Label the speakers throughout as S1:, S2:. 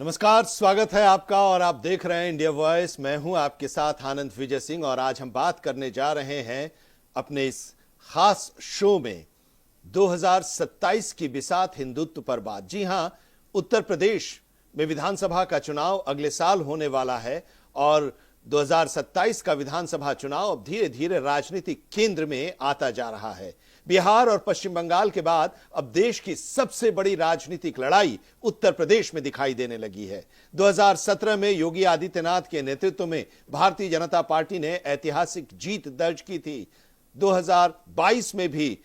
S1: नमस्कार, स्वागत है आपका और आप देख रहे हैं इंडिया वॉइस। मैं हूं आपके साथ आनंद विजय सिंह और आज हम बात करने जा रहे हैं अपने इस खास शो में 2027 की बिसात हिंदुत्व पर बात। जी हां, उत्तर प्रदेश में विधानसभा का चुनाव अगले साल होने वाला है और 2027 का विधानसभा चुनाव अब धीरे धीरे राजनीतिक केंद्र में आता जा रहा है। बिहार और पश्चिम बंगाल के बाद अब देश की सबसे बड़ी राजनीतिक लड़ाई उत्तर प्रदेश में दिखाई देने लगी है। 2017 में योगी आदित्यनाथ के नेतृत्व में भारतीय जनता पार्टी ने ऐतिहासिक जीत दर्ज की थी। 2022 में भी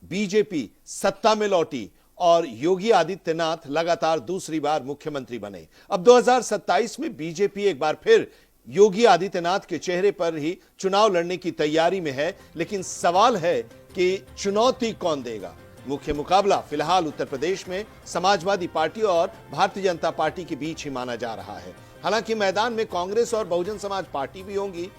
S1: बीजेपी सत्ता में लौटी और योगी आदित्यनाथ लगातार दूसरी बार मुख्यमंत्री बने। अब 2027 में बीजेपी एक बार फिर योगी आदित्यनाथ के चेहरे पर ही चुनाव लड़ने की तैयारी में है, लेकिन सवाल है कि चुनौती कौन देगा। मुख्य मुकाबला फिलहाल उत्तर प्रदेश में समाजवादी पार्टी और भारतीय जनता पार्टी के बीच ही माना जा रहा है। हालांकि मैदान में कांग्रेस और बहुजन समाज पार्टी भी होंगी।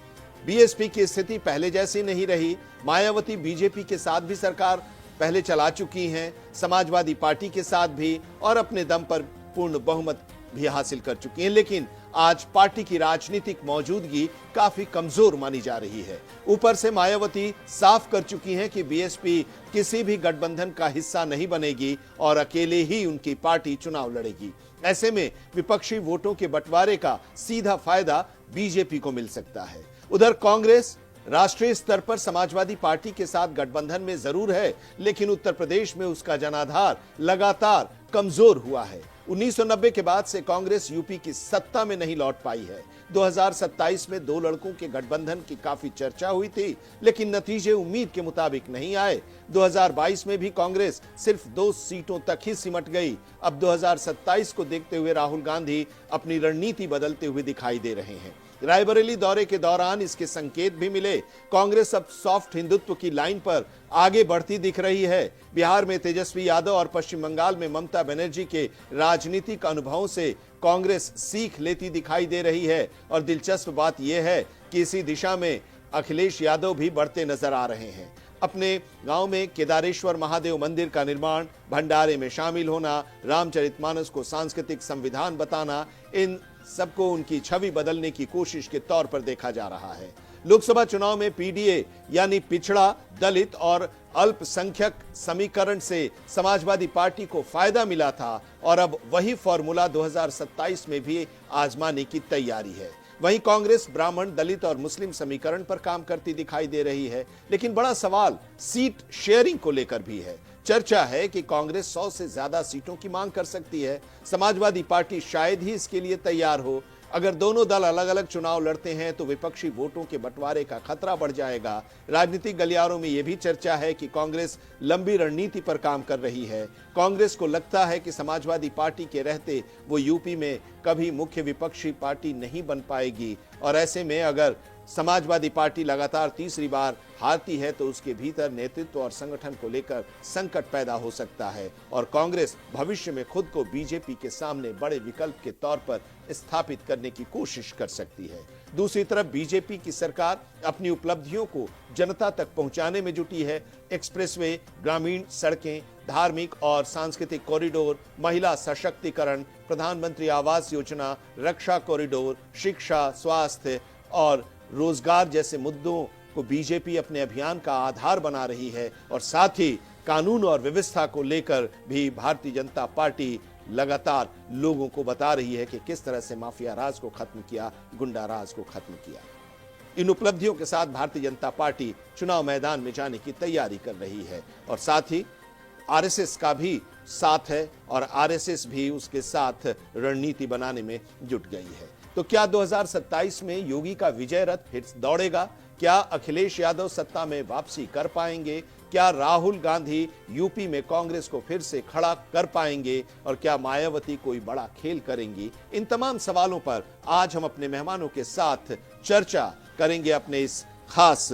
S1: बीएसपी की स्थिति पहले जैसी नहीं रही। मायावती बीजेपी के साथ भी सरकार पहले चला चुकी हैं, समाजवादी पार्टी के साथ भी, और अपने दम पर पूर्ण बहुमत भी हासिल कर चुकी हैं। लेकिन आज पार्टी की राजनीतिक मौजूदगी काफी कमजोर मानी जा रही है। ऊपर से मायावती साफ कर चुकी हैं कि बीएसपी किसी भी गठबंधन का हिस्सा नहीं बनेगी और अकेले ही उनकी पार्टी चुनाव लड़ेगी। ऐसे में विपक्षी वोटों के बंटवारे का सीधा फायदा बीजेपी को मिल सकता है। उधर कांग्रेस राष्ट्रीय स्तर पर समाजवादी पार्टी के साथ गठबंधन में जरूर है, लेकिन उत्तर प्रदेश में उसका जनाधार लगातार कमजोर हुआ है। 1990 के बाद से कांग्रेस यूपी की सत्ता में नहीं लौट पाई है। 2027 में दो लड़कों के गठबंधन की काफी चर्चा हुई थी, लेकिन नतीजे उम्मीद के मुताबिक नहीं आए। 2022 में भी कांग्रेस सिर्फ 2 सीटों तक ही सिमट गई। अब 2027 को देखते हुए राहुल गांधी अपनी रणनीति बदलते हुए दिखाई दे रहे हैं। रायबरेली दौरे के दौरान इसके संकेत भी मिले। कांग्रेस अब सॉफ्ट हिंदुत्व की लाइन पर आगे बढ़ती दिख रही है। बिहार में तेजस्वी यादव और पश्चिम बंगाल में ममता बनर्जी के राजनीतिक अनुभवों से कांग्रेस सीख लेती दिखाई दे रही है और दिलचस्प बात यह है कि इसी दिशा में अखिलेश यादव भी बढ़ते नजर आ रहे हैं। अपने गांव में केदारेश्वर महादेव मंदिर का निर्माण, भंडारे में शामिल होना, रामचरितमानस को सांस्कृतिक संविधान बताना, इन सबको उनकी छवि बदलने की कोशिश के तौर पर देखा जा रहा है। लोकसभा चुनाव में पीडीए यानी पिछड़ा, दलित और अल्पसंख्यक समीकरण से समाजवादी पार्टी को फायदा मिला था और अब वही फॉर्मूला 2027 में भी आजमाने की तैयारी है। वहीं कांग्रेस ब्राह्मण, दलित और मुस्लिम समीकरण पर काम करती दिखाई दे रही है, लेकिन बड़ा सवाल सीट शेयरिंग को लेकर भी है। चर्चा है कि कांग्रेस 100 से ज्यादा सीटों की मांग कर सकती है। समाजवादी पार्टी शायद ही इसके लिए तैयार हो। अगर दोनों दल अलग अलग चुनाव लड़ते हैं तो विपक्षी वोटों के बंटवारे का खतरा बढ़ जाएगा। राजनीतिक गलियारों में यह भी चर्चा है कि कांग्रेस लंबी रणनीति पर काम कर रही है। कांग्रेस को लगता है कि समाजवादी पार्टी के रहते वो यूपी में कभी मुख्य विपक्षी पार्टी नहीं बन पाएगी और ऐसे में अगर समाजवादी पार्टी लगातार तीसरी बार हारती है तो उसके भीतर नेतृत्व और संगठन को लेकर संकट पैदा हो सकता है और कांग्रेस भविष्य में खुद को बीजेपी के सामने बड़े विकल्प के तौर पर स्थापित करने की कोशिश कर सकती है। दूसरी तरफ बीजेपी की सरकार अपनी उपलब्धियों को जनता तक पहुंचाने में जुटी है। एक्सप्रेसवे, ग्रामीण सड़कें, धार्मिक और सांस्कृतिक कॉरिडोर, महिला सशक्तिकरण, प्रधानमंत्री आवास योजना, रक्षा कॉरिडोर, शिक्षा, स्वास्थ्य और रोजगार जैसे मुद्दों को बीजेपी अपने अभियान का आधार बना रही है और साथ ही कानून और व्यवस्था को लेकर भी भारतीय जनता पार्टी लगातार लोगों को बता रही है कि किस तरह से माफिया राज को खत्म किया, गुंडा राज को खत्म किया। इन उपलब्धियों के साथ भारतीय जनता पार्टी चुनाव मैदान में जाने की तैयारी कर रही है और साथ ही आरएसएस का भी साथ है और आरएसएस भी उसके साथ रणनीति बनाने में जुट गई है। तो क्या 2027 में योगी का विजय रथ फिर दौड़ेगा? क्या अखिलेश यादव सत्ता में वापसी कर पाएंगे? क्या राहुल गांधी यूपी में कांग्रेस को फिर से खड़ा कर पाएंगे और क्या मायावती कोई बड़ा खेल करेंगी? इन तमाम सवालों पर आज हम अपने मेहमानों के साथ चर्चा करेंगे अपने इस खास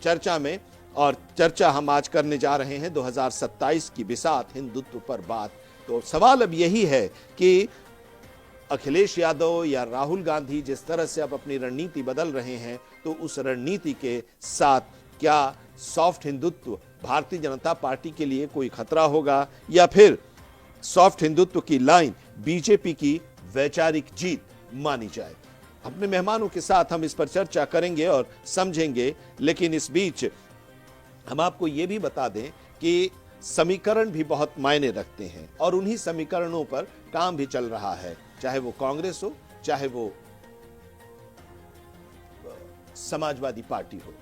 S1: चर्चा में। और चर्चा हम आज करने जा रहे हैं 2027 की बिसात हिंदुत्व पर बात। तो सवाल अब यही है कि अखिलेश यादव या राहुल गांधी जिस तरह से अब अपनी रणनीति बदल रहे हैं तो उस रणनीति के साथ क्या सॉफ्ट हिंदुत्व भारतीय जनता पार्टी के लिए कोई खतरा होगा या फिर सॉफ्ट हिंदुत्व की लाइन बीजेपी की वैचारिक जीत मानी जाए। अपने मेहमानों के साथ हम इस पर चर्चा करेंगे और समझेंगे, लेकिन इस बीच हम आपको यह भी बता दें कि समीकरण भी बहुत मायने रखते हैं और उन्हीं समीकरणों पर काम भी चल रहा है, चाहे वो कांग्रेस हो, चाहे वो समाजवादी पार्टी हो।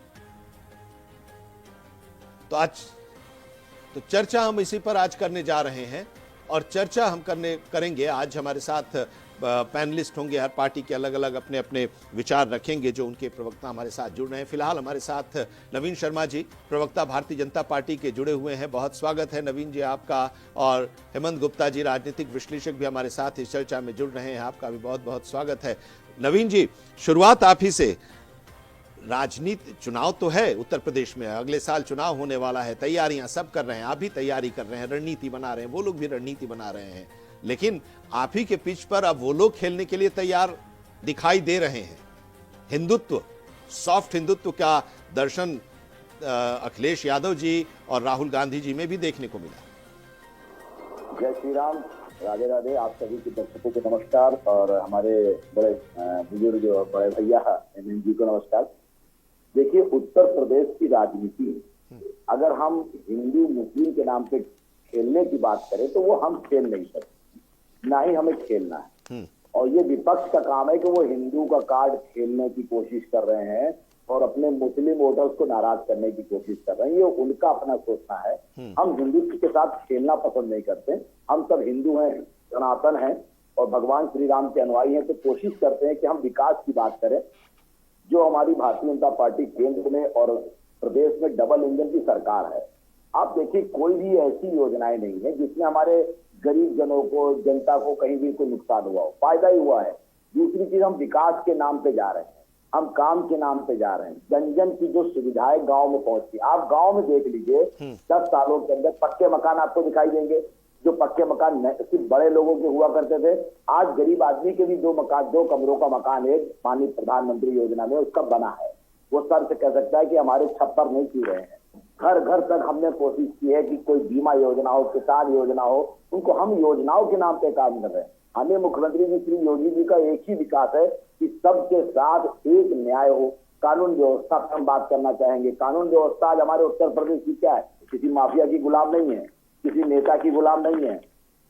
S1: तो चर्चा हम इसी पर आज करने जा रहे हैं और चर्चा हम करेंगे। आज हमारे साथ पैनलिस्ट होंगे, हर पार्टी के अलग अलग अपने अपने विचार रखेंगे, जो उनके प्रवक्ता हमारे साथ जुड़ रहे हैं। फिलहाल हमारे साथ नवीन शर्मा जी, प्रवक्ता भारतीय जनता पार्टी के, जुड़े हुए हैं। बहुत स्वागत है नवीन जी आपका। और हेमंत गुप्ता जी, राजनीतिक विश्लेषक, भी हमारे साथ इस चर्चा में जुड़ रहे हैं। आपका भी बहुत बहुत स्वागत है। नवीन जी, शुरुआत आप ही से। राजनीति, चुनाव तो है उत्तर प्रदेश में, अगले साल चुनाव होने वाला है, तैयारियां सब कर रहे हैं, आप भी तैयारी कर रहे हैं, रणनीति बना रहे हैं, वो लोग भी रणनीति बना रहे हैं, लेकिन आप ही के पिच पर अब वो लोग खेलने के लिए तैयार दिखाई दे रहे हैं। हिंदुत्व, सॉफ्ट हिंदुत्व का दर्शन अखिलेश यादव जी और राहुल गांधी जी में भी देखने को मिला।
S2: जय श्री राम, राधे राधे। आप सभी के दर्शकों को नमस्कार और हमारे बड़े बुजुर्ग और बड़े भैया एमएन जी को नमस्कार। देखिए, उत्तर प्रदेश की राजनीति अगर हम हिंदू मुस्लिम के नाम पे खेलने की बात करें तो वो हम खेल नहीं सकते, ना ही हमें खेलना है। और ये विपक्ष का काम है कि वो हिंदू का कार्ड खेलने की कोशिश कर रहे हैं और अपने मुस्लिम वोटर्स को नाराज करने की कोशिश कर रहे हैं। ये उनका अपना सोचना है। हम हिंदुत्व के साथ खेलना पसंद नहीं करते। हम सब हिंदू हैं, सनातन हैं और भगवान श्री राम के अनुयायी हैं, तो कोशिश करते हैं कि हम विकास की बात करें। जो हमारी भारतीय जनता पार्टी केंद्र में और प्रदेश में डबल इंजन की सरकार है। आप देखिए, कोई भी ऐसी योजनाएं नहीं है जिसमें हमारे गरीब जनों को, जनता को कहीं भी कोई नुकसान हुआ हो, फायदा ही हुआ है। दूसरी चीज, हम विकास के नाम पे जा रहे हैं, हम काम के नाम पे जा रहे हैं। जन जन की जो सुविधाएं गांव में पहुंचती, आप गांव में देख लीजिए, 10 सालों के अंदर पक्के मकान आपको दिखाई देंगे। जो पक्के मकान सिर्फ बड़े लोगों के हुआ करते थे, आज गरीब आदमी के भी 2 कमरों का मकान एक माननीय प्रधानमंत्री योजना में उसका बना है। वो सर से कह सकता है कि हमारे छप्पर नहीं छू रहे हैं। घर घर तक हमने कोशिश की है कि कोई बीमा योजना हो, किसान योजना हो, उनको हम योजनाओं के नाम पे काम कर रहे हैं। हमें मुख्यमंत्री जी श्री योगी जी का एक ही विकास है कि सबके साथ एक न्याय हो। कानून व्यवस्था पर हम बात करना चाहेंगे। कानून व्यवस्था आज हमारे उत्तर प्रदेश की क्या है? किसी माफिया की गुलाम नहीं है, किसी नेता की गुलाम नहीं है।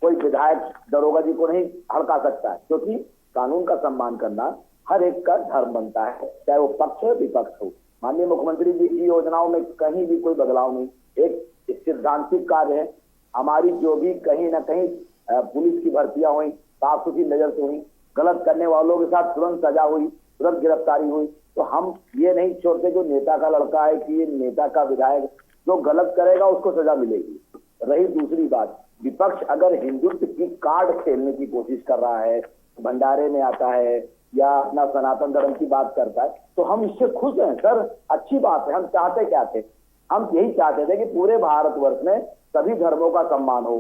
S2: कोई विधायक दरोगा जी को नहीं हड़का सकता है, क्योंकि कानून का सम्मान करना हर एक का धर्म बनता है, चाहे वो पक्ष हो विपक्ष हो। माननीय मुख्यमंत्री जी की योजनाओं में कहीं भी कोई बदलाव नहीं, एक सिद्धांतिक कार्य है। हमारी जो भी कहीं ना कहीं पुलिस की भर्तियां हुई, साफ सुथरी नजर से हुई, गलत करने वालों के साथ तुरंत सजा हुई, तुरंत गिरफ्तारी हुई। तो हम ये नहीं छोड़ते जो नेता का लड़का है कि ये नेता का विधायक जो गलत करेगा उसको सजा मिलेगी। रही दूसरी बात, विपक्ष अगर हिंदुत्व की कार्ड खेलने की कोशिश कर रहा है, भंडारे में आता है या अपना सनातन धर्म की बात करता है, तो हम इससे खुश हैं सर, अच्छी बात है। हम चाहते क्या थे? हम यही चाहते थे कि पूरे भारतवर्ष में सभी धर्मों का सम्मान हो,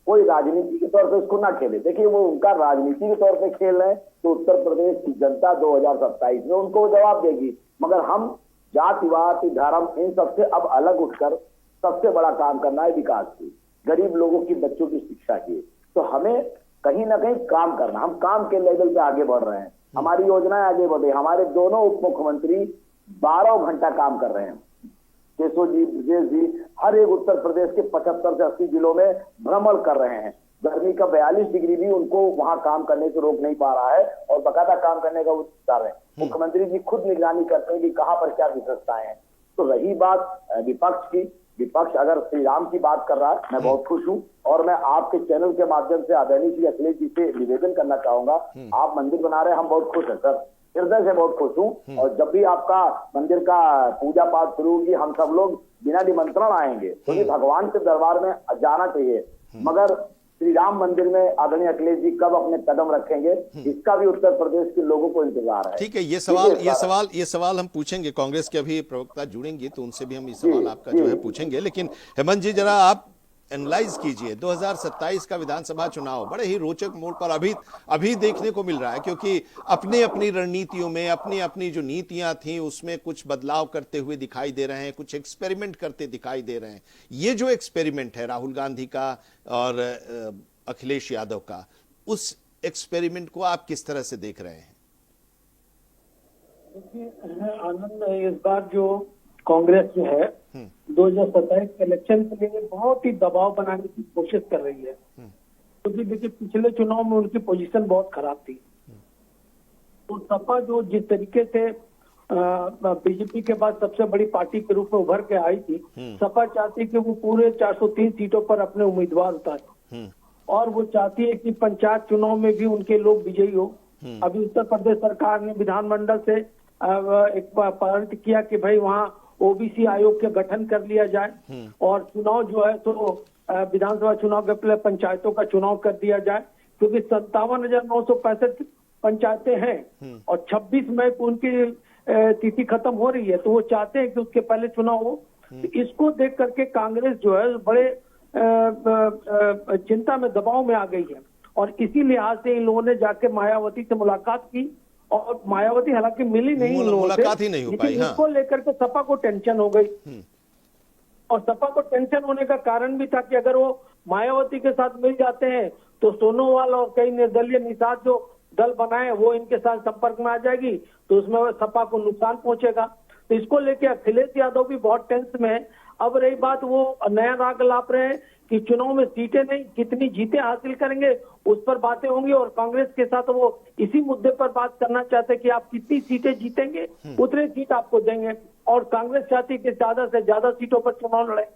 S2: कोई राजनीति के तौर पे इसको ना खेले। देखिए, वो उनका राजनीति के तौर पे खेल रहे हैं, तो उत्तर प्रदेश की जनता 2027 में उनको जवाब देगी। मगर हम जातिवाद, धर्म, इन सबसे अब अलग उठकर सबसे बड़ा काम करना है विकास की, गरीब लोगों की, बच्चों की शिक्षा की। तो हमें कहीं ना कहीं काम करना, हम काम के लेवल पे आगे बढ़ रहे हैं। हमारी योजनाएं आगे बढ़े। हमारे दोनों उप मुख्यमंत्री 12 घंटा काम कर रहे हैं। केशव जी, ब्रजेश जी हर एक उत्तर प्रदेश के 75 से 80 जिलों में भ्रमण कर रहे हैं। गर्मी का 42 डिग्री भी उनको वहां काम करने से रोक नहीं पा रहा है और बकायदा काम करने का वो चाह रहे हैं। मुख्यमंत्री जी खुद निगरानी करते हैं कि कहां पर क्या विशेषताएं हैं। तो रही बात विपक्ष की, विपक्ष अगर श्री राम की बात कर रहा है, मैं बहुत खुश हूं और मैं आपके चैनल के माध्यम से आदरणीय श्री अखिलेश जी से निवेदन करना चाहूंगा। आप मंदिर बना रहे हैं, हम बहुत खुश हैं सर, हृदय से बहुत खुश हूं। और जब भी आपका मंदिर का पूजा पाठ शुरू होगी, हम सब लोग बिना निमंत्रण आएंगे, क्योंकि भगवान के दरबार में जाना चाहिए। मगर श्री राम मंदिर में आदरणीय अखिलेश जी कब अपने कदम रखेंगे, इसका भी उत्तर प्रदेश के लोगों को इंतजार है।
S1: ठीक है, ये सवाल हम पूछेंगे। कांग्रेस के अभी प्रवक्ता जुड़ेंगे तो उनसे भी हम ये सवाल आपका जो है पूछेंगे। लेकिन हेमंत जी, जरा आप एनालाइज कीजिए 2027 का विधानसभा चुनाव बड़े ही रोचक मोड़ पर अभी देखने को मिल रहा है, क्योंकि अपनी अपनी रणनीतियों में अपनी अपनी जो नीतियां थी उसमें कुछ बदलाव करते हुए दिखाई दे रहे हैं, कुछ एक्सपेरिमेंट करते दिखाई दे रहे हैं। ये जो एक्सपेरिमेंट है राहुल गांधी का और अखिलेश यादव का, उस एक्सपेरिमेंट को आप किस तरह से देख रहे हैं?
S3: देखिए आनंद, इस बार जो कांग्रेस जो है 2027 के इलेक्शन के लिए बहुत ही दबाव बनाने की कोशिश कर रही है, क्योंकि देखिए पिछले चुनाव में उनकी पोजीशन बहुत खराब थी। तो सपा जो जिस तरीके से बीजेपी के बाद सबसे बड़ी पार्टी के रूप में उभर के आई थी, सपा चाहती कि वो पूरे 403 सीटों पर अपने उम्मीदवार उतारे, और वो चाहती है कि पंचायत चुनाव में भी उनके लोग विजयी हो। अभी उत्तर प्रदेश सरकार ने विधानमंडल से एक पारित किया कि भाई वहाँ ओबीसी आयोग के गठन कर लिया जाए, और चुनाव जो है तो विधानसभा चुनाव के पहले पंचायतों का चुनाव कर दिया जाए, क्योंकि 57,965 पंचायतें हैं और 26 मई को उनकी तिथि खत्म हो रही है, तो वो चाहते हैं कि उसके पहले चुनाव हो। इसको देख करके कांग्रेस जो है बड़े चिंता में, दबाव में आ गई है, और इसी लिहाज से इन लोगों ने जाके मायावती से मुलाकात की, और मायावती हालांकि मिली नहीं,
S1: मुलाकात ही नहीं हो पाई।
S3: इसको लेकर के सपा को टेंशन हो गई, और सपा को टेंशन होने का कारण भी था कि अगर वो मायावती के साथ मिल जाते हैं तो सोनोवाल और कई निर्दलीय निषाद जो दल बनाए वो इनके साथ संपर्क में आ जाएगी, तो उसमें सपा को नुकसान पहुंचेगा। तो इसको लेके अखिलेश यादव भी बहुत टेंस में है। अब रही बात, वो नया राग लाप रहे हैं कि चुनाव में सीटें नहीं, कितनी जीतें हासिल करेंगे उस पर बातें होंगी, और कांग्रेस के साथ वो इसी मुद्दे पर बात करना चाहते हैं कि आप कितनी सीटें जीतेंगे उतने सीट आपको देंगे, और कांग्रेस चाहती है कि ज्यादा से ज्यादा सीटों पर चुनाव लड़े।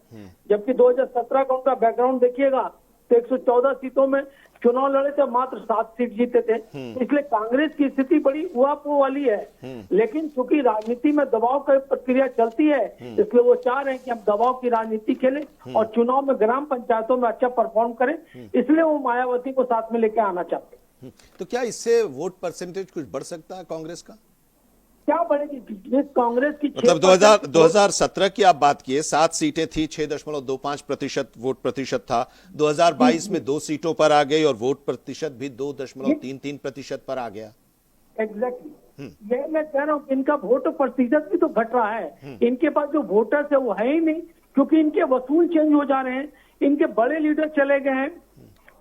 S3: जबकि 2017 का उनका बैकग्राउंड देखिएगा तो 114 सीटों में चुनाव लड़े थे, मात्र 7 सीट जीते थे। इसलिए कांग्रेस की स्थिति बड़ी उहापोह वाली है, लेकिन चूंकि राजनीति में दबाव की प्रक्रिया चलती है, इसलिए वो चाह रहे हैं कि हम दबाव की राजनीति खेलें और चुनाव में ग्राम पंचायतों में अच्छा परफॉर्म करें, इसलिए वो मायावती को साथ में लेकर आना चाहते हैं।
S1: तो क्या इससे वोट परसेंटेज कुछ बढ़ सकता है कांग्रेस का?
S3: क्या बढ़ेगी कांग्रेस की?
S1: मतलब 2017 की आप बात किए, 7 सीटें थी, 6.25% वोट प्रतिशत था। 2022 में 2 सीटों पर आ गई और वोट प्रतिशत भी 2.33% पर आ गया।
S3: एग्जैक्टली ये मैं कह रहा हूँ, इनका वोट प्रतिशत भी तो घट रहा है। इनके पास जो वोटर्स है वो है ही नहीं, क्योंकि इनके वसूल चेंज हो जा रहे हैं, इनके बड़े लीडर चले गए हैं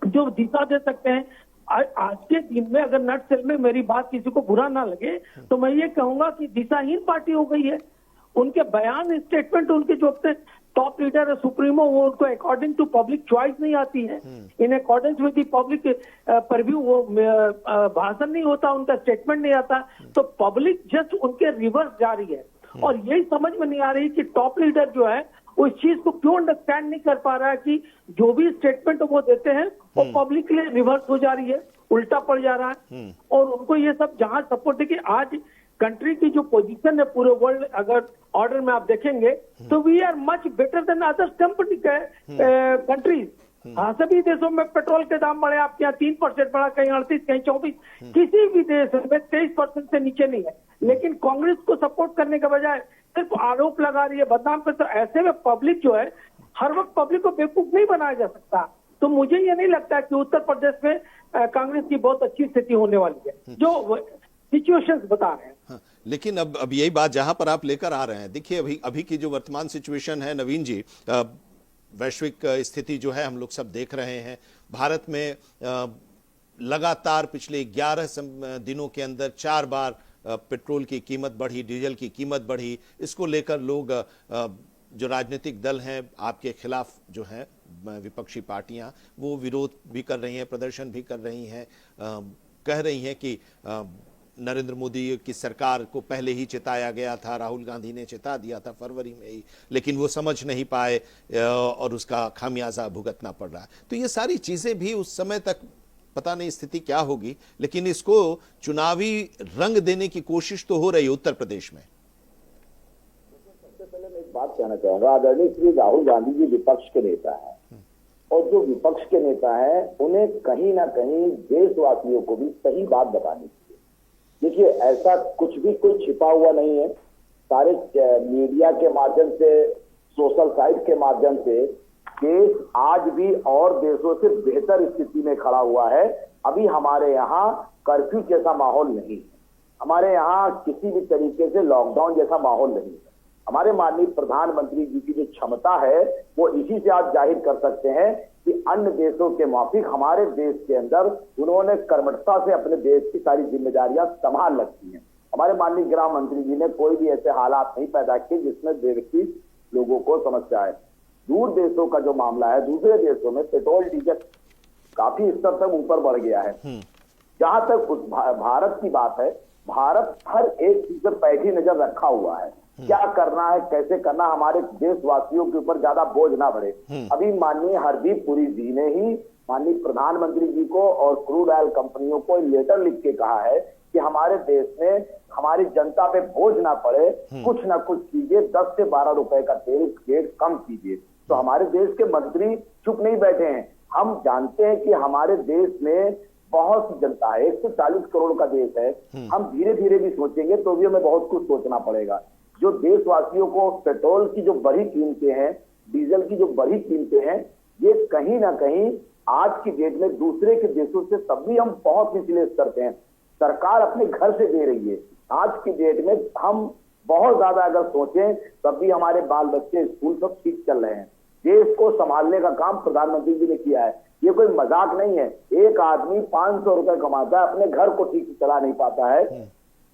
S3: जो दिशा दे सकते हैं। आज के दिन में अगर नट सेल में मेरी बात किसी को बुरा ना लगे तो मैं ये कहूंगा कि दिशाहीन पार्टी हो गई है। उनके बयान, स्टेटमेंट, उनके जो अपने टॉप लीडर है, सुप्रीमो, वो उनको अकॉर्डिंग टू पब्लिक चॉइस नहीं आती है, in accordance with the public purview वो भाषण नहीं होता, उनका स्टेटमेंट नहीं आता, तो पब्लिक जस्ट उनके रिवर्स जा रही है। और यही समझ में नहीं आ रही कि टॉप लीडर जो है वो इस चीज को क्यों अंडरस्टैंड नहीं कर पा रहा है कि जो भी स्टेटमेंट वो देते हैं वो पब्लिक के लिए रिवर्स हो जा रही है, उल्टा पड़ जा रहा है। और उनको ये सब जहां सपोर्ट है कि आज कंट्री की जो पोजीशन है पूरे वर्ल्ड अगर ऑर्डर में आप देखेंगे तो we are much better than other countries. हाँ, सभी देशों में पेट्रोल के दाम बढ़े, आपके यहाँ 3% बढ़ा, कहीं 38, कहीं 24, किसी भी देश में 23% से नीचे नहीं है। लेकिन कांग्रेस को सपोर्ट करने के बजाय सिर्फ आरोप लगा रही है, बदनाम पे। तो ऐसे में पब्लिक जो है, हर वक्त पब्लिक को बेवकूफ नहीं बनाया जा सकता। तो मुझे ये नहीं लगता कि उत्तर प्रदेश में कांग्रेस की बहुत अच्छी स्थिति होने वाली है, जो सिचुएशंस बता रहे हैं।
S1: हाँ, लेकिन अब यही बात जहां पर आप लेकर आ रहे हैं, देखिए अभी की जो वर्तमान सिचुएशन है नवीन जी, वैश्विक स्थिति जो है हम लोग सब देख रहे हैं। भारत में लगातार पिछले 11 दिनों के अंदर 4 बार पेट्रोल की कीमत बढ़ी, डीजल की कीमत बढ़ी। इसको लेकर लोग, जो राजनीतिक दल हैं आपके खिलाफ जो हैं, विपक्षी पार्टियां, वो विरोध भी कर रही हैं, प्रदर्शन भी कर रही हैं, कह रही हैं कि नरेंद्र मोदी की सरकार को पहले ही चिताया गया था, राहुल गांधी ने चिता दिया था फरवरी में ही, लेकिन वो समझ नहीं पाए और उसका खामियाजा भुगतना पड़ रहा है। तो ये सारी चीजें भी उस समय तक पता नहीं स्थिति क्या होगी, लेकिन इसको चुनावी रंग देने की कोशिश तो हो रही है उत्तर प्रदेश में।
S2: सबसे पहले मैं एक बात कहना चाहूंगा, आदरणीय श्री राहुल गांधी जी विपक्ष के नेता हैं, और जो विपक्ष के नेता हैं उन्हें कहीं ना कहीं देशवासियों को भी सही बात बतानी चाहिए। देखिए, ऐसा कुछ भी कोई छिपा हुआ नहीं है। सारे मीडिया के माध्यम से, सोशल साइट के माध्यम से देश आज भी और देशों से बेहतर स्थिति में खड़ा हुआ है। अभी हमारे यहाँ कर्फ्यू जैसा माहौल नहीं है, हमारे यहाँ किसी भी तरीके से लॉकडाउन जैसा माहौल नहीं है। हमारे माननीय प्रधानमंत्री जी की जो क्षमता है वो इसी से आप जाहिर कर सकते हैं कि अन्य देशों के माफिक हमारे देश के अंदर उन्होंने कर्मठता से अपने देश की सारी जिम्मेदारियां संभाल रखी हैं। हमारे माननीय गृह मंत्री जी ने कोई भी ऐसे हालात नहीं पैदा किए जिसमें व्यक्ति लोगों को समस्या है। दूर देशों का जो मामला है, दूसरे देशों में पेट्रोल डीजल काफी स्तर तक ऊपर बढ़ गया है। जहां तक उस भारत की बात है, भारत हर एक चीज पर पैठी नजर रखा हुआ है, क्या करना है, कैसे करना, हमारे देशवासियों के ऊपर ज्यादा बोझ ना बढ़े। अभी माननीय हरदीप पुरी जी ने ही माननीय प्रधानमंत्री जी को और क्रूड ऑयल कंपनियों को लेटर लिख के कहा है कि हमारे देश में हमारी जनता पे बोझ ना पड़े, कुछ ना कुछ कीजिए, 10 से 12 रुपए का तेल रेट कम कीजिए। तो हमारे देश के मंत्री चुप नहीं बैठे हैं। हम जानते हैं कि हमारे देश में बहुत सी जनता है, 140 करोड़ का देश है। हम धीरे धीरे भी सोचेंगे तो भी हमें बहुत कुछ सोचना पड़ेगा। जो देशवासियों को पेट्रोल की जो बढ़ी कीमतें हैं, डीजल की जो बढ़ी कीमतें हैं, ये कहीं ना कहीं आज की डेट में दूसरे के देशों से तब भी हम बहुत निचले स्तर पे हैं। सरकार अपने घर से दे रही है। आज की डेट में हम बहुत ज्यादा अगर सोचें तब भी हमारे बाल बच्चे स्कूल सब ठीक चल रहे हैं। देश को संभालने का काम प्रधानमंत्री जी ने किया है। ये कोई मजाक नहीं है। एक आदमी 500 रुपए कमाता है, अपने घर को ठीक से चला नहीं पाता है।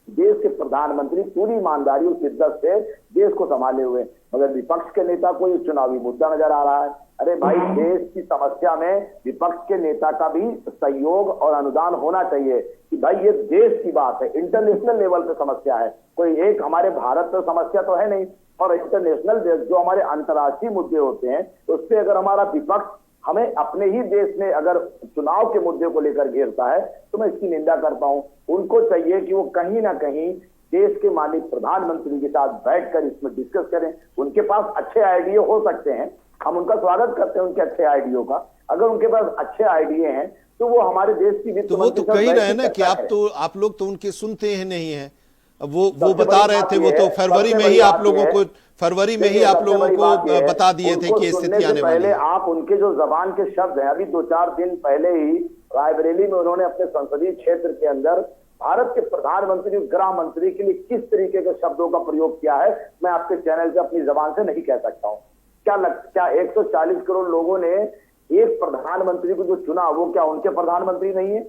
S2: देश के प्रधानमंत्री पूरी ईमानदारी और शिद्दत से देश को संभाले हुए, मगर विपक्ष के नेता को ये चुनावी मुद्दा नजर आ रहा है। अरे भाई, देश की समस्या में विपक्ष के नेता का भी सहयोग और अनुदान होना चाहिए कि भाई ये देश की बात है, इंटरनेशनल लेवल पे समस्या है, कोई एक हमारे भारत में समस्या तो है नहीं। और इंटरनेशनल जो हमारे अंतर्राष्ट्रीय मुद्दे होते हैं उस पर अगर हमारा विपक्ष हमें अपने ही देश में अगर चुनाव के मुद्दे को लेकर घेरता है तो मैं इसकी निंदा करता हूं। उनको चाहिए कि वो कहीं ना कहीं देश के माननीय प्रधानमंत्री के साथ बैठकर इसमें डिस्कस करें। उनके पास अच्छे आइडिया हो सकते हैं, हम उनका स्वागत करते हैं उनके अच्छे आइडियो का। अगर उनके पास अच्छे आइडिया हैं तो वो हमारे देश की
S1: तो वो तो कही रहे ना कि आप लोग तो उनके सुनते हैं नहीं है। वो बता रहे थे, वो तो फरवरी में ही आप लोगों को बता दिए थे कि स्थिति आने वाली है।
S2: आप उनके जो जबान के शब्द हैं, अभी 2-4 दिन पहले ही रायबरेली में उन्होंने अपने संसदीय क्षेत्र के अंदर भारत के प्रधानमंत्री गृह मंत्री के लिए किस तरीके के शब्दों का प्रयोग किया है, मैं आपके चैनल से अपनी जबान से नहीं कह सकता हूँ। क्या 140 करोड़ लोगों ने एक प्रधानमंत्री को जो चुना वो क्या उनके प्रधानमंत्री नहीं है,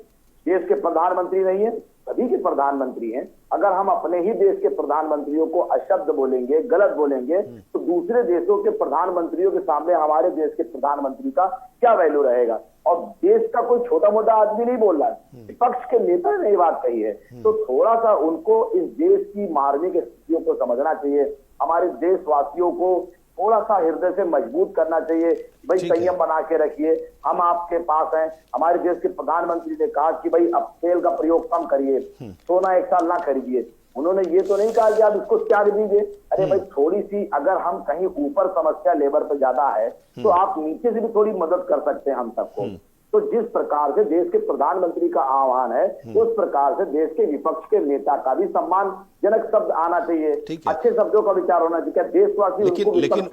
S2: देश के प्रधानमंत्री नहीं है? सभी के प्रधानमंत्री हैं। अगर हम अपने ही देश के प्रधानमंत्रियों को अशब्द बोलेंगे, गलत बोलेंगे, तो दूसरे देशों के प्रधानमंत्रियों के सामने हमारे देश के प्रधानमंत्री का क्या वैल्यू रहेगा? और देश का कोई छोटा मोटा आदमी नहीं बोल रहा है, विपक्ष के नेता ने ये बात कही है। तो थोड़ा सा उनको इस देश की मार्मिक स्थितियों को समझना चाहिए। हमारे देशवासियों को थोड़ा सा हृदय से मजबूत करना चाहिए। भाई संयम बना के रखिए, हम आपके पास हैं। हमारे देश के प्रधानमंत्री ने कहा कि भाई अब तेल का प्रयोग कम करिए, सोना 1 साल ना खरीदिए। उन्होंने ये तो नहीं कहा कि आप इसको त्याग दीजिए। अरे भाई, थोड़ी सी अगर हम कहीं ऊपर समस्या लेबर पे ज्यादा है तो आप नीचे से भी थोड़ी मदद कर सकते हैं हम सबको। तो जिस प्रकार से देश के प्रधानमंत्री का आह्वान है उस प्रकार से देश के विपक्ष के नेता का भी सम्मानजनक शब्द आना चाहिए, अच्छे शब्दों का विचार होना चाहिए। क्या देशवासी
S1: लेकिन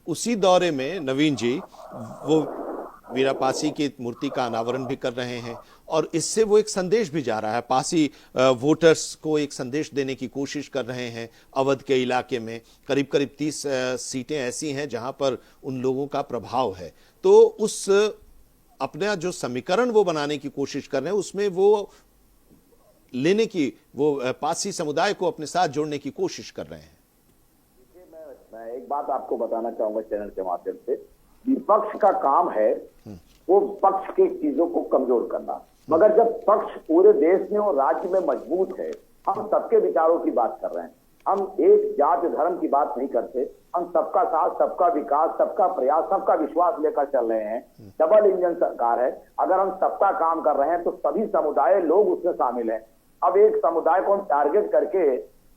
S1: उसी दौरे में नवीन जी वो वीरा पासी की मूर्ति का अनावरण भी कर रहे हैं और इससे वो एक संदेश भी जा रहा है। पासी वोटर्स को एक संदेश देने की कोशिश कर रहे हैं। अवध के इलाके में करीब 30 सीटें ऐसी हैं जहां पर उन लोगों का प्रभाव है। तो उस अपना जो समीकरण वो बनाने की कोशिश कर रहे हैं उसमें वो लेने की, वो पासी समुदाय को अपने साथ जोड़ने की कोशिश कर रहे हैं।
S2: मैं एक बात आपको बताना चाहूंगा चैनल के माध्यम से, विपक्ष का काम है वो पक्ष की चीजों को कमजोर करना, मगर जब पक्ष पूरे देश में और राज्य में मजबूत है, हम सबके विचारों की बात कर रहे हैं, हम एक जाति धर्म की बात नहीं करते, हम सबका साथ, सबका विकास, सबका प्रयास, सबका विश्वास लेकर चल रहे हैं। डबल इंजन सरकार है। अगर हम सबका काम कर रहे हैं तो सभी समुदाय लोग उसमें शामिल हैं। अब एक समुदाय को हम टारगेट करके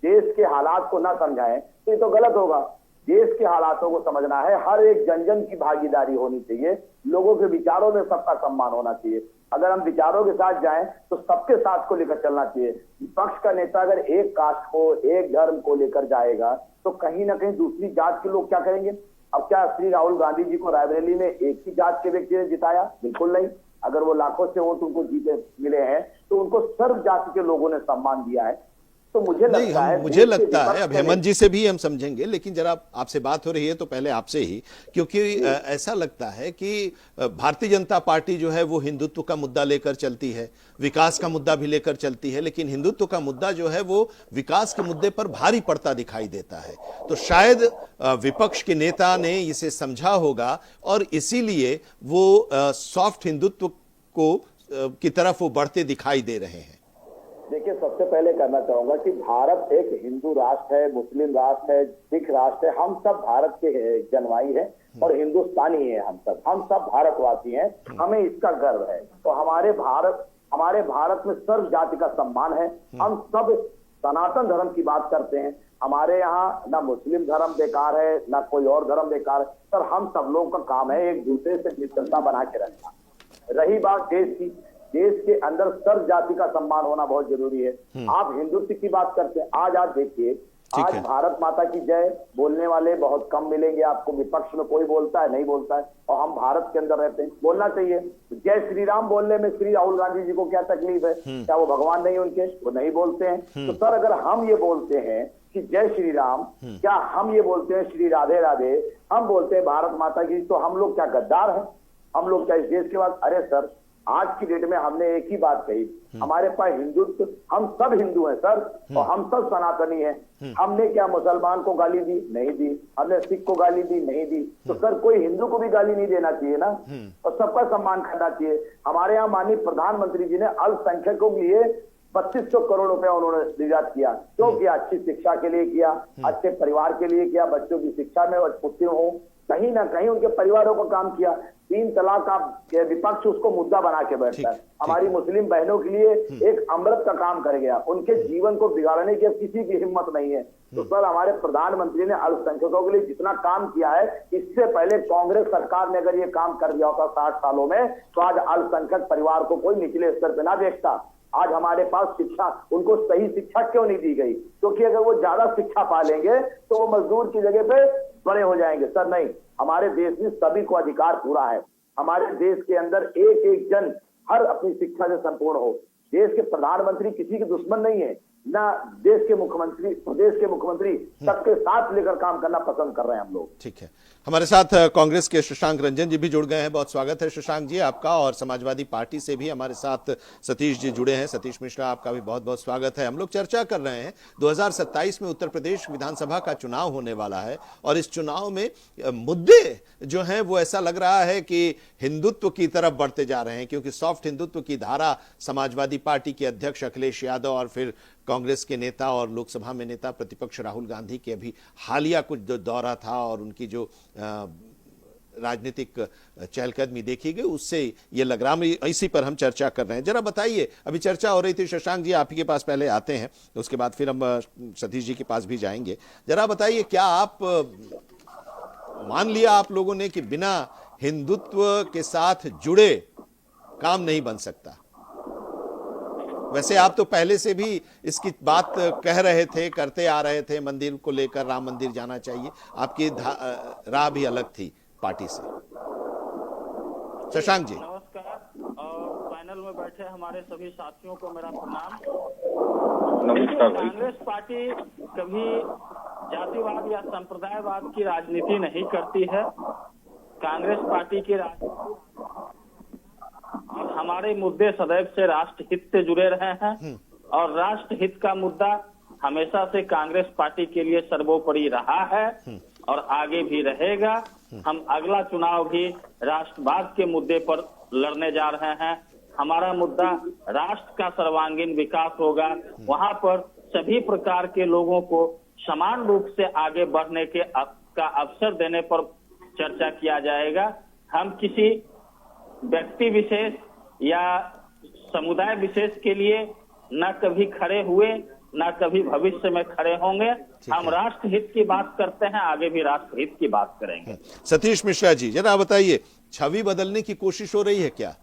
S2: देश के हालात को ना समझाएं तो ये तो गलत होगा। देश के हालातों को समझना है, हर एक जन की भागीदारी होनी चाहिए, लोगों के विचारों में सबका सम्मान होना चाहिए। अगर हम विचारों के साथ जाएं तो सबके साथ को लेकर चलना चाहिए। विपक्ष का नेता अगर एक कास्ट को, एक धर्म को लेकर जाएगा तो कहीं ना कहीं दूसरी जात के लोग क्या करेंगे? अब क्या श्री राहुल गांधी जी को रायबरेली में एक ही जात के व्यक्ति ने जिताया? बिल्कुल नहीं। अगर वो लाखों से वोट उनको जीते मिले हैं तो उनको सर्व जाति के लोगों ने सम्मान दिया है। तो मुझे
S1: नहीं,
S2: लगता है
S1: मुझे लगता है अब हेमंत जी से भी हम समझेंगे, लेकिन जरा आपसे बात हो रही है तो पहले आपसे ही, क्योंकि ऐसा लगता है कि भारतीय जनता पार्टी जो है वो हिंदुत्व का मुद्दा लेकर चलती है, विकास का मुद्दा भी लेकर चलती है, लेकिन हिंदुत्व का मुद्दा जो है वो विकास के मुद्दे पर भारी पड़ता दिखाई देता है। तो शायद विपक्ष के नेता ने इसे समझा होगा और इसीलिए वो सॉफ्ट हिंदुत्व को की तरफ वो बढ़ते दिखाई दे रहे हैं।
S2: देखिए, सबसे पहले कहना चाहूंगा कि भारत एक हिंदू राष्ट्र है, मुस्लिम राष्ट्र है, सिख राष्ट्र है। हम सब भारत के जनवाई हैं और हिंदुस्तानी हैं। हम सब भारतवासी हैं। हमें इसका गर्व है। तो हमारे भारत में सर्व जाति का सम्मान है। हम सब सनातन धर्म की बात करते हैं। हमारे यहाँ ना मुस्लिम धर्म बेकार है, ना कोई और धर्म बेकार है। सर, हम सब लोगों का काम है एक दूसरे से मित्रता बना के रखना। रही बात देश की, देश के अंदर सर्व जाति का सम्मान होना बहुत जरूरी है। आप हिंदुत्व की बात करते हैं, आज आप देखिए, आज भारत माता की जय बोलने वाले बहुत कम मिलेंगे आपको। विपक्ष में कोई बोलता है, नहीं बोलता है, और हम भारत के अंदर रहते हैं, बोलना चाहिए। जय श्री राम बोलने में श्री राहुल गांधी जी को क्या तकलीफ है? क्या वो भगवान नहीं उनके? वो नहीं बोलते हैं। तो सर, अगर हम ये बोलते हैं कि जय श्री राम, क्या हम ये बोलते हैं श्री राधे राधे, हम बोलते हैं भारत माता की, तो हम लोग क्या गद्दार हैं? हम लोग क्या इस देश के बाद? अरे सर, आज की डेट में हमने एक ही बात कही, हमारे पास हिंदुत्व, हम सब हिंदू हैं सर, और हम सब सनातनी हैं। हमने क्या मुसलमान को गाली दी? नहीं दी। हमने सिख को गाली दी? नहीं दी। तो सर, कोई हिंदू को भी गाली नहीं देना चाहिए ना, और सबका सम्मान करना चाहिए। हमारे यहाँ माननीय प्रधानमंत्री जी ने अल्पसंख्यकों के लिए 2500 करोड़ रुपया उन्होंने निर्यात किया। क्यों किया? अच्छी शिक्षा के लिए किया, अच्छे परिवार के लिए किया, बच्चों की शिक्षा में उत्तीर्ण हो, कहीं ना कहीं उनके परिवारों को काम किया। 3 तलाक का विपक्ष उसको मुद्दा बना के बैठता है। हमारी मुस्लिम बहनों के लिए एक अमृत का काम कर गया। उनके जीवन को बिगाड़ने की अब किसी की हिम्मत नहीं है। तो सर, हमारे प्रधानमंत्री ने अल्पसंख्यकों के लिए जितना काम किया है, इससे पहले कांग्रेस सरकार ने अगर ये काम कर दिया होता 60 सालों में, तो आज अल्पसंख्यक परिवार को कोई निचले स्तर पर ना देखता। आज हमारे पास शिक्षा, उनको सही शिक्षा क्यों नहीं दी गई? क्योंकि अगर वो ज्यादा शिक्षा पा लेंगे तो वो मजदूर की जगह पे बड़े हो जाएंगे। सर नहीं, हमारे देश में सभी को अधिकार पूरा है। हमारे देश के अंदर एक एक जन हर अपनी शिक्षा से संपूर्ण हो। देश के प्रधानमंत्री किसी के दुश्मन नहीं है, ना देश के मुख्यमंत्री, प्रदेश के मुख्यमंत्री सबके साथ लेकर काम करना पसंद कर रहे हैं हम लोग।
S1: ठीक है, हमारे साथ कांग्रेस के शशांक रंजन जी भी जुड़ गए हैं। बहुत स्वागत है शशांक जी आपका। और समाजवादी पार्टी से भी हमारे साथ सतीश जी जुड़े हैं। सतीश मिश्रा, आपका भी बहुत बहुत स्वागत है। हम लोग चर्चा कर रहे हैं 2027 में उत्तर प्रदेश विधानसभा का चुनाव होने वाला है, और इस चुनाव में मुद्दे जो हैं वो ऐसा लग रहा है कि हिंदुत्व की तरफ बढ़ते जा रहे हैं, क्योंकि सॉफ्ट हिंदुत्व की धारा समाजवादी पार्टी के अध्यक्ष अखिलेश यादव और फिर कांग्रेस के नेता और लोकसभा में नेता प्रतिपक्ष राहुल गांधी के अभी हालिया कुछ जो दौरा था और उनकी जो राजनीतिक चहलकदमी देखी गई, उससे ये लग रहा है। इसी पर हम चर्चा कर रहे हैं। जरा बताइए, अभी चर्चा हो रही थी, शशांक जी आप ही के पास पहले आते हैं, उसके बाद फिर हम सतीश जी के पास भी जाएंगे। जरा बताइए, क्या आप मान लिया आप लोगों ने कि बिना हिंदुत्व के साथ जुड़े काम नहीं बन सकता? वैसे आप तो पहले से भी इसकी बात कह रहे थे, करते आ रहे थे, मंदिर को लेकर, राम मंदिर जाना चाहिए, आपकी राह भी अलग थी पार्टी से। शशांक जी
S4: नमस्कार, और पैनल में बैठे हमारे सभी साथियों को मेरा प्रणाम।
S5: नमस्कार।
S4: कांग्रेस पार्टी कभी जातिवाद या संप्रदायवाद की राजनीति नहीं करती है। कांग्रेस पार्टी की राजनीति और हमारे मुद्दे सदैव से राष्ट्र हित से जुड़े रहे हैं, और राष्ट्र हित का मुद्दा हमेशा से कांग्रेस पार्टी के लिए सर्वोपरि रहा है और आगे भी रहेगा। हम अगला चुनाव भी राष्ट्रवाद के मुद्दे पर लड़ने जा रहे हैं। हमारा मुद्दा राष्ट्र का सर्वांगीण विकास होगा। वहां पर सभी प्रकार के लोगों को समान रूप से आगे बढ़ने के का अवसर देने पर चर्चा किया जाएगा। हम किसी व्यक्ति विशेष या समुदाय विशेष के लिए न कभी खड़े हुए, न कभी भविष्य में खड़े होंगे। हम राष्ट्र हित की बात करते हैं, आगे भी राष्ट्र हित की बात करेंगे।
S1: सतीश मिश्रा जी, जरा बताइए, छवि बदलने की कोशिश हो रही है क्या?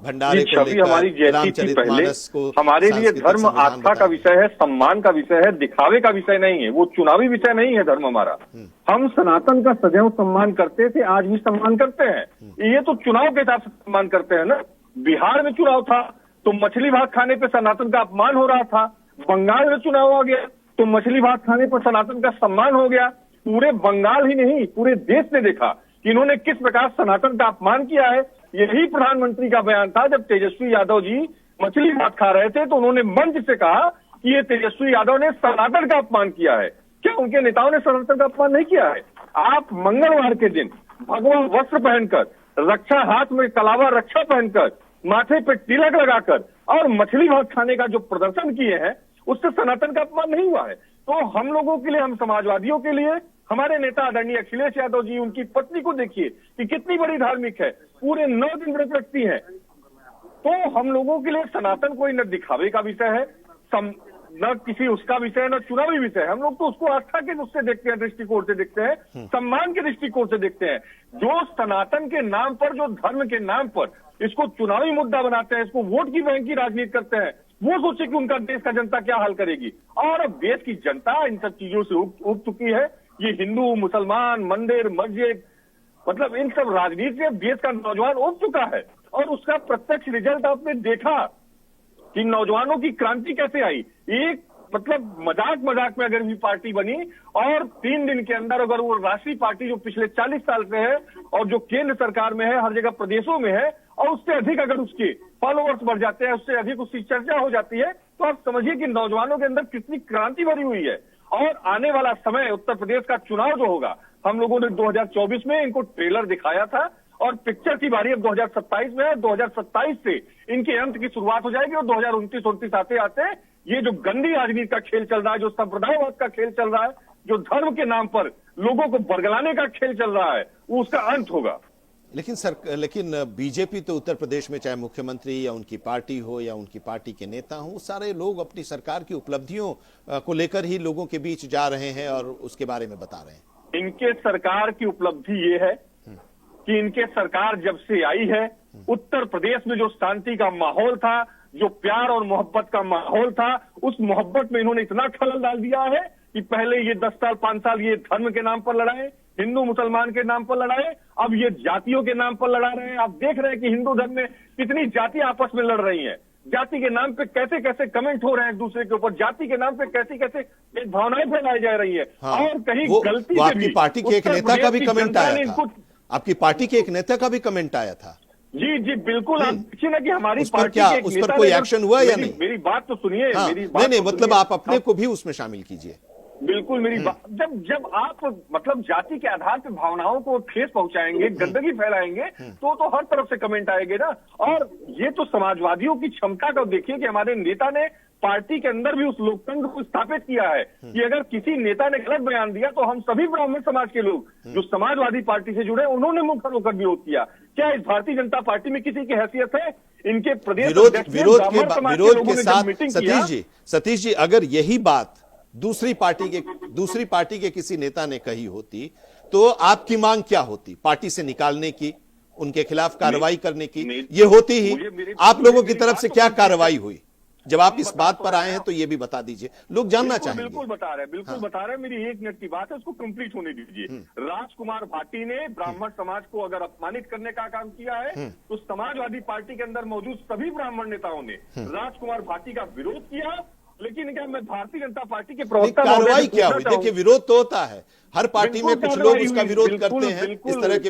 S1: भंडारे को
S5: छवि हमारी जैसी थी पहले। हमारे लिए धर्म आस्था का विषय है, सम्मान का विषय है, दिखावे का विषय नहीं है। वो चुनावी विषय नहीं है धर्म हमारा। हम सनातन का सदैव सम्मान करते थे, आज भी सम्मान करते हैं। ये तो चुनाव के हिसाब से सम्मान करते हैं ना। बिहार में चुनाव था, तो मछली भात खाने पे सनातन का अपमान हो रहा था। बंगाल में चुनाव आ गया तो मछली भात खाने पर सनातन का सम्मान हो गया। पूरे बंगाल ही नहीं, पूरे देश ने देखा कि इन्होंने किस प्रकार सनातन का अपमान किया है। यही प्रधानमंत्री का बयान था जब तेजस्वी यादव जी मछली भात खा रहे थे, तो उन्होंने मंच से कहा कि ये तेजस्वी यादव ने सनातन का अपमान किया है। क्या उनके नेताओं ने सनातन का अपमान नहीं किया है? आप मंगलवार के दिन भगवा वस्त्र पहनकर, रक्षा हाथ में कलावा रक्षा पहनकर, माथे पे तिलक लगाकर और मछली भात खाने का जो प्रदर्शन किए हैं, उससे सनातन का अपमान नहीं हुआ है। तो हम लोगों के लिए, हम समाजवादियों के लिए, हमारे नेता आदरणीय अखिलेश यादव जी, उनकी पत्नी को देखिए कि कितनी बड़ी धार्मिक है, पूरे 9 दिन व्रत रखती है। तो हम लोगों के लिए सनातन कोई न दिखावे का विषय है, न किसी उसका विषय, न चुनावी विषय है। हम लोग तो उसको आस्था के उससे देखते हैं, दृष्टिकोण से देखते हैं, सम्मान के दृष्टिकोण से देखते हैं। जो सनातन के नाम पर, जो धर्म के नाम पर इसको चुनावी मुद्दा बनाते हैं, इसको वोट की बैंक की राजनीति करते हैं, वो सोचे कि उनका देश का जनता क्या हाल करेगी। और अब देश की जनता इन सब चीजों से उब चुकी है। ये हिंदू, मुसलमान, मंदिर, मस्जिद, मतलब इन सब राजनीति से देश का नौजवान उब चुका है। और उसका प्रत्यक्ष रिजल्ट आपने देखा कि नौजवानों की क्रांति कैसे आई। एक मतलब मजाक में अगर भी पार्टी बनी और 3 दिन के अंदर अगर वो राष्ट्रीय पार्टी जो पिछले 40 साल से है और जो केंद्र सरकार में है, हर जगह प्रदेशों में है, और उससे अधिक अगर उसके फॉलोअर्स बढ़ जाते हैं, उससे अधिक उसकी चर्चा हो जाती है, तो आप समझिए कि नौजवानों के अंदर कितनी क्रांति भरी हुई है। और आने वाला समय, उत्तर प्रदेश का चुनाव जो होगा, हम लोगों ने 2024 में इनको ट्रेलर दिखाया था और पिक्चर की बारी अब 2027 में है। 2027 से इनके अंत की शुरुआत हो जाएगी और 2029-29 आते आते ये जो गंदी राजनीति का खेल चल रहा है, जो संप्रदायवाद का खेल चल रहा है, जो धर्म के नाम पर लोगों को बरगलाने का खेल चल रहा है, वो उसका अंत होगा।
S1: लेकिन बीजेपी तो उत्तर प्रदेश में, चाहे मुख्यमंत्री या उनकी पार्टी हो या उनकी पार्टी के नेता हो, सारे लोग अपनी सरकार की उपलब्धियों को लेकर ही लोगों के बीच जा रहे हैं और उसके बारे में बता रहे हैं।
S5: इनके सरकार की उपलब्धि ये है कि इनके सरकार जब से आई है, उत्तर प्रदेश में जो शांति का माहौल था, जो प्यार और मोहब्बत का माहौल था, उस मोहब्बत में इन्होंने इतना खलल डाल दिया है कि पहले ये 10 साल 5 साल ये धर्म के नाम पर लड़ाए, हिंदू मुसलमान के नाम पर लड़ाए, अब ये जातियों के नाम पर लड़ा रहे हैं। आप देख रहे हैं कि हिंदू धर्म में कितनी जाति आपस में लड़ रही हैं। जाति के नाम पे कैसे कैसे कमेंट हो रहे हैं एक दूसरे के ऊपर, जाति के नाम पे कैसी कैसे भावनाएं फैलाई जा रही है।
S1: हाँ,
S5: और कहीं गलती
S1: से आपकी पार्टी के एक नेता का भी कमेंट आया था, आपकी पार्टी के एक नेता का भी कमेंट आया था।
S5: जी जी बिल्कुल। आप देखिए ना कि हमारी पार्टी
S1: के उस पर कोई एक्शन हुआ या नहीं?
S5: मेरी बात तो सुनिए।
S1: हाँ,
S5: मेरी बात
S1: नहीं, मतलब आप अपने को भी उसमें शामिल कीजिए।
S5: बिल्कुल मेरी बात, जब आप मतलब जाति के आधार पर भावनाओं को ठेस पहुंचाएंगे, गंदगी फैलाएंगे, तो हर तरफ से कमेंट आएंगे ना। और ये तो समाजवादियों की क्षमता का देखिए कि हमारे नेता ने पार्टी के अंदर भी उस लोकतंत्र को स्थापित किया है कि अगर किसी नेता ने गलत बयान दिया तो हम सभी ब्राह्मण समाज के लोग जो समाजवादी पार्टी से जुड़े, उन्होंने मुंह खड़ा होकर विरोध किया। क्या इस भारतीय जनता पार्टी में किसी की हैसियत है? इनके प्रदेश
S1: विरोध के साथ सतीश जी, अगर यही बात दूसरी पार्टी के किसी नेता ने कही होती तो आपकी मांग क्या होती? पार्टी से निकालने की, उनके खिलाफ कार्रवाई करने की? ये होती ही। आप लोगों की तरफ से क्या कार्रवाई हुई? जब आप इस बात पर आए हैं तो ये भी बता दीजिए, लोग जानना चाहेंगे।
S5: बिल्कुल बता रहे हैं, बिल्कुल बता रहे हैं। मेरी 1 मिनट की बात है, उसको कंप्लीट होने दीजिए। राजकुमार भाटी ने ब्राह्मण समाज को अगर अपमानित करने का काम किया है तो समाजवादी पार्टी के अंदर मौजूद सभी ब्राह्मण नेताओं ने राजकुमार भाटी का विरोध किया। लेकिन क्या मैं भारतीय जनता पार्टी के प्रवक्ता,
S1: कार्रवाई क्या हुई? देखिए, विरोध तो होता है हर पार्टी में, कुछ लोग उसका विरोध करते हैं, इस तरह के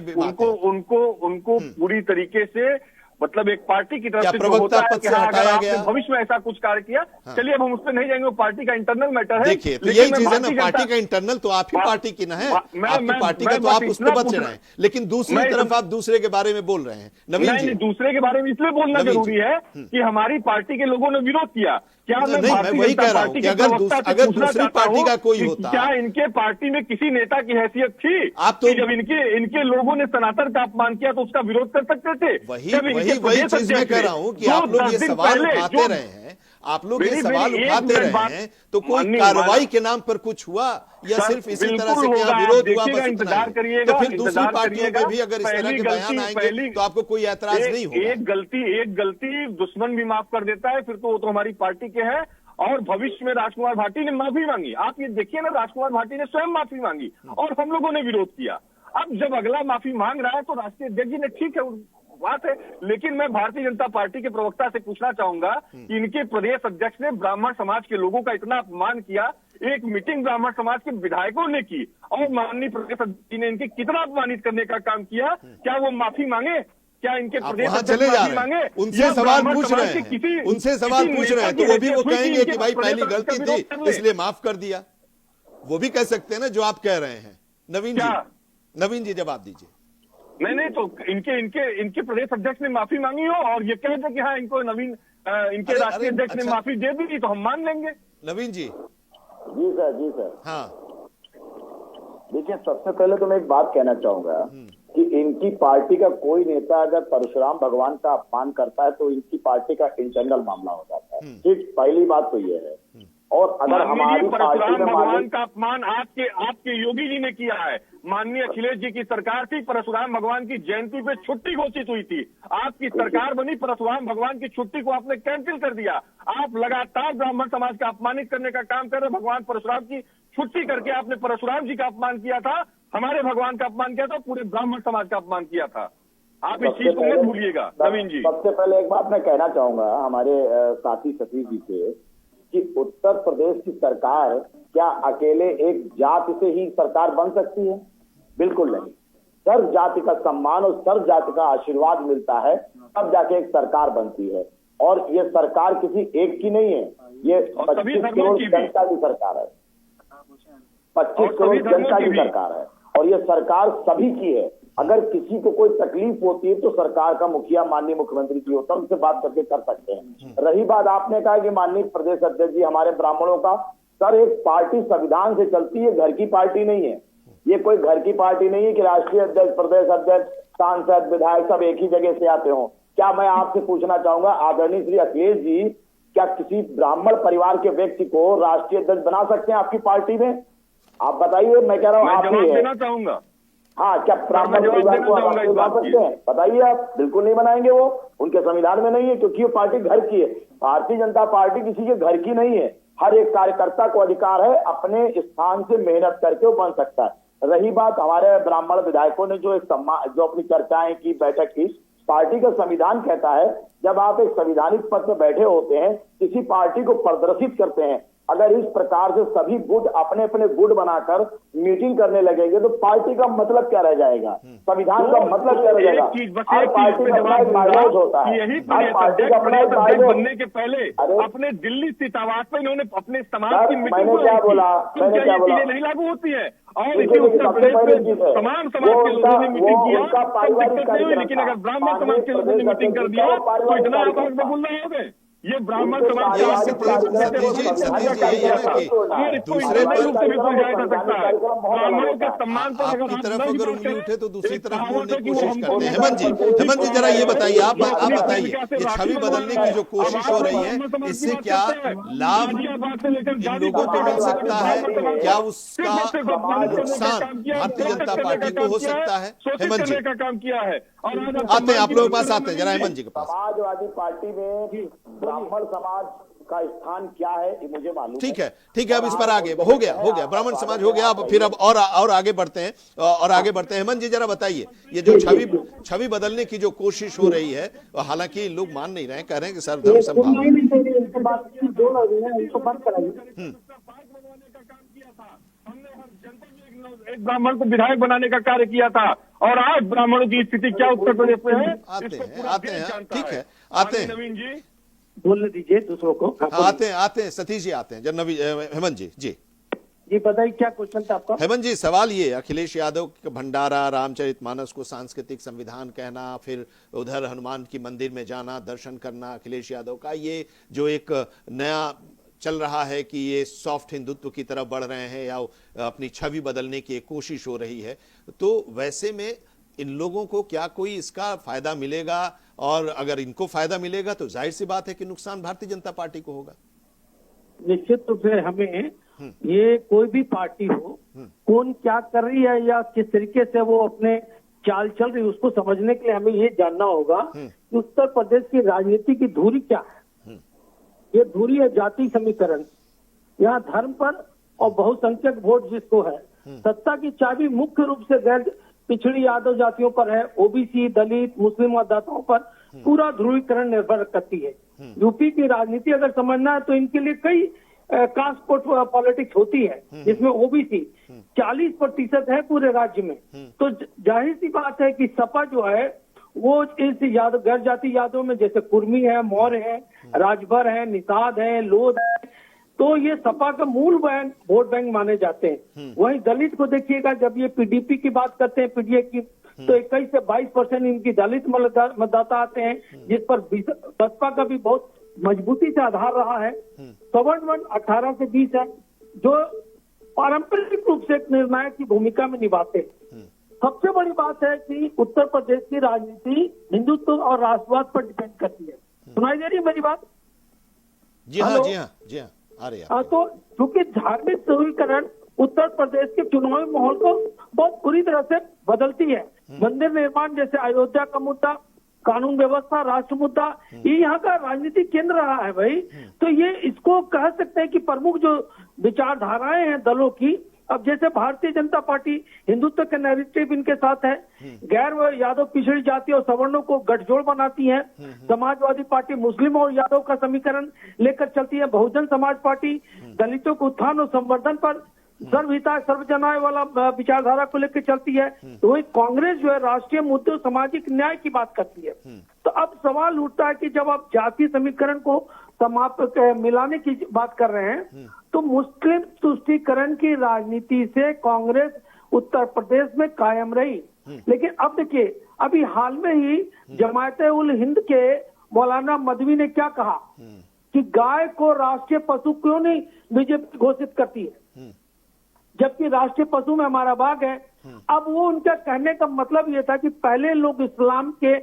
S5: उनको पूरी तरीके से मतलब एक पार्टी की तरफ से जो होता है कि हाँ, अगर आपने भविष्य में ऐसा कुछ कार्य किया, चलिए अब हम उस पर नहीं जाएंगे, वो पार्टी का इंटरनल मैटर है।
S1: देखिए, तो यही चीज है ना, पार्टी का इंटरनल तो आप ही पार्टी की ना है, आपकी पार्टी का, तो आप उस पर बच रहे हैं। लेकिन दूसरी तरफ आप दूसरे के बारे में बोल रहे हैं। नवीन जी,
S5: दूसरे के बारे में इसलिए बोलना जरूरी है कि हमारी पार्टी के लोगों ने विरोध किया। क्या मैं
S1: वही कह रहा हूं कि अगर दूसरी पार्टी का कोई होता,
S5: क्या इनके पार्टी में किसी नेता की हैसियत थी?
S1: आप तो
S5: जब इनके लोगों ने सनातन का अपमान किया तो उसका विरोध कर सकते थे।
S1: वही चीज मैं कह रहा हूं कि आप लोग ये सवाल उठाते रहे हैं, आप लोग ये सवाल उठाते रहे हैं, तो कोई कार्रवाई के नाम पर कुछ हुआ या सिर्फ इसी तरह से क्या विरोध हुआ? बस
S5: इंतजार करिएगा।
S1: तो फिर दूसरी पार्टियों में भी अगर इस तरह के बयान आएंगे तो आपको कोई ऐतराज नहीं होगा?
S5: एक गलती दुश्मन भी माफ कर देता है, फिर तो वो तो हमारी पार्टी के हैं। और भविष्य में राजकुमार भाटी ने माफी मांगी, आप ये देखिए ना, राजकुमार भाटी ने स्वयं माफी मांगी और हम लोगों ने विरोध किया। अब जब अगला माफी मांग रहा है तो राष्ट्रीय अध्यक्ष जी ने ठीक है बात है। लेकिन मैं भारतीय जनता पार्टी के प्रवक्ता से पूछना चाहूंगा कि इनके प्रदेश अध्यक्ष ने ब्राह्मण समाज के लोगों का इतना अपमान किया, एक मीटिंग ब्राह्मण समाज के विधायकों ने की और माननीय प्रदेश अध्यक्ष जी ने इनके कितना अपमानित करने का काम किया, क्या वो माफी मांगे? क्या इनके प्रदेश
S1: वहां चले जा रहे हैं, उनसे सवाल पूछ रहे हैं, उनसे सवाल पूछ रहे हैं, तो वो भी वो कहेंगे कि भाई पहली गलती थी इसलिए माफ कर दिया, वो भी कह सकते हैं ना जो आप कह रहे हैं। नवीन जी जवाब दीजिए।
S5: नहीं तो इनके प्रदेश अध्यक्ष ने माफी मांगी हो और ये कहते कि हाँ इनको इनके राष्ट्रीय अध्यक्ष ने माफी दे दी तो हम मान लेंगे।
S1: नवीन जी।
S2: जी सर।
S1: हाँ
S2: देखिए, सबसे पहले तो मैं एक बात कहना चाहूंगा कि इनकी पार्टी का कोई नेता अगर परशुराम भगवान का अपमान करता है तो इनकी पार्टी का इंटरनल मामला हो जाता है। ठीक, पहली बात तो ये है। और अगर हमारी पार्टी में
S5: भगवान का अपमान आपके योगी जी ने किया है। माननीय अखिलेश जी की सरकार थी, परशुराम भगवान की जयंती पे छुट्टी घोषित हुई थी, आपकी सरकार बनी, परशुराम भगवान की छुट्टी को आपने कैंसिल कर दिया। आप लगातार ब्राह्मण समाज का अपमानित करने का काम कर रहे। भगवान परशुराम की छुट्टी करके आपने परशुराम जी का अपमान किया था, हमारे भगवान का अपमान किया था, पूरे ब्राह्मण समाज का अपमान किया था। आप इस चीज को मत भूलिएगा नवीन जी।
S2: सबसे पहले एक बात मैं कहना चाहूंगा हमारे साथी सतीश जी से कि उत्तर प्रदेश की सरकार क्या अकेले एक जाति से ही सरकार बन सकती है? बिल्कुल नहीं। सर्व जाति का सम्मान और सर्व जाति का आशीर्वाद मिलता है तब जाके एक सरकार बनती है। और ये सरकार किसी एक की नहीं है, ये 25 करोड़ जनता की सरकार है, 25 करोड़ जनता की सरकार है और ये सरकार सभी की है। अगर किसी को कोई तकलीफ होती है तो सरकार का मुखिया माननीय मुख्यमंत्री जी होता है, उनसे बात करके कर सकते हैं। रही बात आपने कहा कि माननीय प्रदेश अध्यक्ष जी हमारे ब्राह्मणों का, सर एक पार्टी संविधान से चलती है, घर की पार्टी नहीं है। ये कोई घर की पार्टी नहीं है कि राष्ट्रीय अध्यक्ष, प्रदेश अध्यक्ष, सांसद, विधायक सब एक ही जगह से आते हो। क्या मैं आपसे पूछना चाहूंगा, आदरणीय श्री अखिलेश जी क्या किसी ब्राह्मण परिवार के व्यक्ति को राष्ट्रीय अध्यक्ष बना सकते हैं आपकी पार्टी में? आप बताइए। मैं कह रहा हूँ आप ही
S5: देना चाहूंगा।
S2: हाँ, क्या ब्राह्मण परिवार को आप बना सकते हैं? बताइए। आप बिल्कुल नहीं बनाएंगे, वो उनके संविधान में नहीं है, क्योंकि वो पार्टी घर की है। भारतीय जनता पार्टी किसी के घर की नहीं है। हर एक कार्यकर्ता को अधिकार है अपने स्थान से मेहनत करके वो बन सकता है। रही बात हमारे ब्राह्मण विधायकों ने जो अपनी चर्चाएं की, बैठक की, पार्टी का संविधान कहता है जब आप एक संवैधानिक पद पर बैठे होते हैं, किसी पार्टी को प्रदर्शित करते हैं, अगर इस प्रकार से सभी गुट अपने अपने गुट बनाकर मीटिंग करने लगेंगे तो पार्टी का मतलब क्या रह जाएगा? संविधान का मतलब क्या रह जाएगा? हर पार्टी का अपना एक बायलॉज होता है, हर पार्टी का अपना एक बायलॉज।
S5: बनने के पहले अपने दिल्ली स्थित आवास पर इन्होंने अपने समाज की मीटिंग
S2: मैंने क्या बोला
S5: नहीं लागू होती है और इसी उत्तर प्रदेश में तमाम समाज के लोगों ने मीटिंग किया, लेकिन अगर ब्राह्मण समाज के लोगों ने मीटिंग कर दिया तो इतना आवाज में बोल रहे होंगे। ये ब्राह्मण समाज ब्राह्मणों के सम्मान पर
S1: आपकी तरफ अगर उंगली उठे तो दूसरी तरफ बोलने की कोशिश करते हैं। हेमंत जी जरा ये बताइए, आप बताइए ये छवि बदलने की जो कोशिश हो रही है इससे क्या लाभ इन लोगों को मिल सकता है? क्या उसका नुकसान भारतीय जनता पार्टी को हो सकता है? हेमंत जी
S5: का काम किया है और
S1: आते हैं, आप लोगों के पास आते हैं, जरा हेमंत जी के पास।
S2: समाजवादी पार्टी में ब्राह्मण समाज का स्थान क्या है ये मुझे मालूम।
S1: ठीक है, अब इस पर आगे हो गया ब्राह्मण समाज हो गया। अब फिर अब और आगे बढ़ते हैं हेमंत जी जरा बताइए ये जो छवि बदलने की जो कोशिश हो रही है, हालांकि लोग मान नहीं रहे, कह रहे हैं कि सर्वधर्म समभाव।
S5: एक ब्राह्मण को विधायक बनाने का कार्य किया था और आज ब्राह्मणों की स्थिति क्या उत्तर प्रदेश में है?
S1: आते हैं ठीक है, आते हैं
S5: नवीन जी,
S3: बोलने दीजिए दूसरों को।
S1: आते हैं सतीश जी आते हैं। हेमंत जी
S3: बताइए क्या क्वेश्चन था आपका?
S1: हेमंत जी सवाल ये, अखिलेश यादव का भंडारा, रामचरितमानस को सांस्कृतिक संविधान कहना, फिर उधर हनुमान की मंदिर में जाना, दर्शन करना, अखिलेश यादव का ये जो एक नया चल रहा है कि ये सॉफ्ट हिंदुत्व की तरफ बढ़ रहे हैं या अपनी छवि बदलने की एक कोशिश हो रही है, तो वैसे में इन लोगों को क्या कोई इसका फायदा मिलेगा? और अगर इनको फायदा मिलेगा तो जाहिर सी बात है कि नुकसान भारतीय जनता पार्टी को होगा।
S3: निश्चित रूप से हमें ये कोई भी पार्टी हो, कौन क्या कर रही है या किस तरीके से वो अपने चाल चल रही है, उसको समझने के लिए हमें ये जानना होगा कि उत्तर प्रदेश की राजनीति की धुरी क्या है। ये धुरी है जाति समीकरण, यहाँ धर्म पर और बहुसंख्यक वोट जिसको है। सत्ता की चाबी मुख्य रूप से गैर पिछड़ी यादव जातियों पर है, ओबीसी, दलित, मुस्लिम मतदाताओं पर पूरा ध्रुवीकरण निर्भर करती है। यूपी की राजनीति अगर समझना है तो इनके लिए कई कास्ट पॉलिटिक्स होती है, जिसमें ओबीसी 40% है पूरे राज्य में। तो जाहिर सी बात है कि सपा जो है वो इस यादव गैर जाति यादव में, जैसे कुर्मी है, मौर्य है, राजभर है, निषाद है, लोध है, तो ये सपा का मूल वोट बैंक माने जाते हैं। वहीं दलित को देखिएगा, जब ये पीडीपी की बात करते हैं, पीडीए की, तो 21 से 22% इनकी दलित मतदाता आते हैं, जिस पर बसपा का भी बहुत मजबूती से आधार रहा है। सवर्ण 18 से 20 है, जो पारंपरिक रूप से एक निर्णायक की भूमिका में निभाते हैं। सबसे बड़ी बात है कि उत्तर प्रदेश की राजनीति हिंदुत्व और राष्ट्रवाद पर डिपेंड करती है। सुनाई दे रही है मेरी बात?
S1: जी हाँ, जी हाँ, जी हाँ, आ रही है।
S3: तो क्योंकि धार्मिक ध्रुवीकरण उत्तर प्रदेश के चुनावी माहौल को बहुत बुरी तरह से बदलती है। मंदिर निर्माण जैसे अयोध्या का मुद्दा, कानून व्यवस्था, राष्ट्र मुद्दा, ये यहाँ का राजनीतिक केंद्र रहा है भाई। तो ये इसको कह सकते हैं कि प्रमुख जो विचारधाराएं हैं दलों की, अब जैसे भारतीय जनता पार्टी हिंदुत्व के नैरेटिव इनके साथ है, गैर व यादव पिछड़ी जाति और सवर्णों को गठजोड़ बनाती है। समाजवादी पार्टी मुस्लिम और यादव का समीकरण लेकर चलती है। बहुजन समाज पार्टी दलितों के उत्थान और संवर्धन पर सर्वहिता सर्वजनाय वाला विचारधारा को लेकर चलती है। तो वही कांग्रेस जो है राष्ट्रीय मुद्दों सामाजिक न्याय की बात करती है। तो अब सवाल उठता है कि जब आप जातीय समीकरण को समाप्त मिलाने की बात कर रहे हैं, तो मुस्लिम तुष्टीकरण की राजनीति से कांग्रेस उत्तर प्रदेश में कायम रही। लेकिन अब देखिए, अभी हाल में ही जमायते उल हिंद के मौलाना मदवी ने क्या कहा कि गाय को राष्ट्रीय पशु क्यों नहीं बीजेपी घोषित करती है, जबकि राष्ट्रीय पशु में हमारा बाघ है। अब वो उनका कहने का मतलब ये था कि पहले लोग इस्लाम के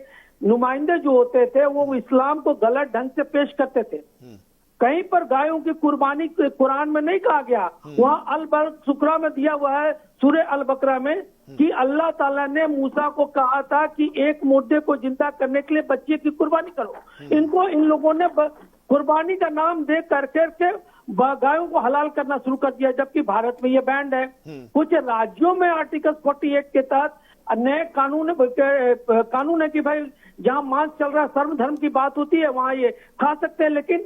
S3: नुमाइंदे जो होते थे वो इस्लाम को गलत ढंग से पेश करते थे। कहीं पर गायों की कुर्बानी कुरान में नहीं कहा गया, वहाँ अल शुक्रा में दिया हुआ है सूरह अल बकरा में कि अल्लाह ताला ने मूसा को कहा था कि एक मुर्दे को जिंदा करने के लिए बच्चे की कुर्बानी करो। इनको इन लोगों ने कुर्बानी का नाम दे करके गायों को हलाल करना शुरू कर दिया, जबकि भारत में ये बैंड है। कुछ राज्यों में आर्टिकल 48 के तहत नए कानून है कि भाई जहां मांस चल रहा है, सर्व धर्म की बात होती है, वहां ये खा सकते हैं, लेकिन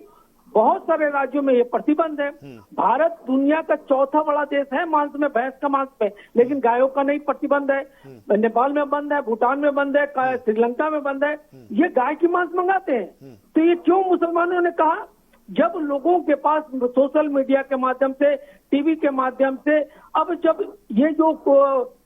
S3: बहुत सारे राज्यों में ये प्रतिबंध है। भारत दुनिया का चौथा बड़ा देश है मांस में, भैंस का मांस पे, लेकिन गायों का नहीं प्रतिबंध है। नेपाल में बंद है, भूटान में बंद है, श्रीलंका में बंद है। ये गाय की मांस मंगाते हैं। तो ये क्यों मुसलमानों ने कहा? जब लोगों के पास सोशल मीडिया के माध्यम से, टीवी के माध्यम से, अब जब ये जो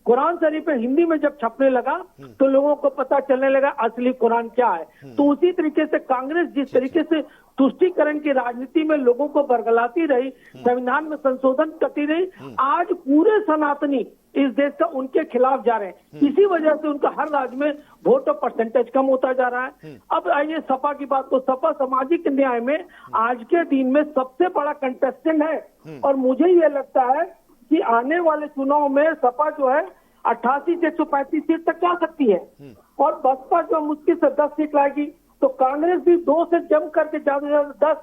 S3: कुरान शरीफ हिंदी में जब छपने लगा तो लोगों को पता चलने लगा असली कुरान क्या है। तो उसी तरीके से कांग्रेस जिस तरीके से तुष्टीकरण की राजनीति में लोगों को बरगलाती रही, संविधान में संशोधन करती रही, आज पूरे सनातनी इस देश का उनके खिलाफ जा रहे हैं। इसी वजह से उनका हर राज्य में वोट परसेंटेज कम होता जा रहा है। अब आइए सपा की बात। तो सपा सामाजिक न्याय में आज के दिन में सबसे बड़ा कंटेस्टेंट है, और मुझे ये लगता है कि आने वाले चुनाव में सपा जो है 88 से 135 सीट तक जा सकती है, और बसपा जो मुश्किल से 10 सीट लाएगी। तो कांग्रेस भी 2 से जम करके ज्यादा से ज्यादा 10।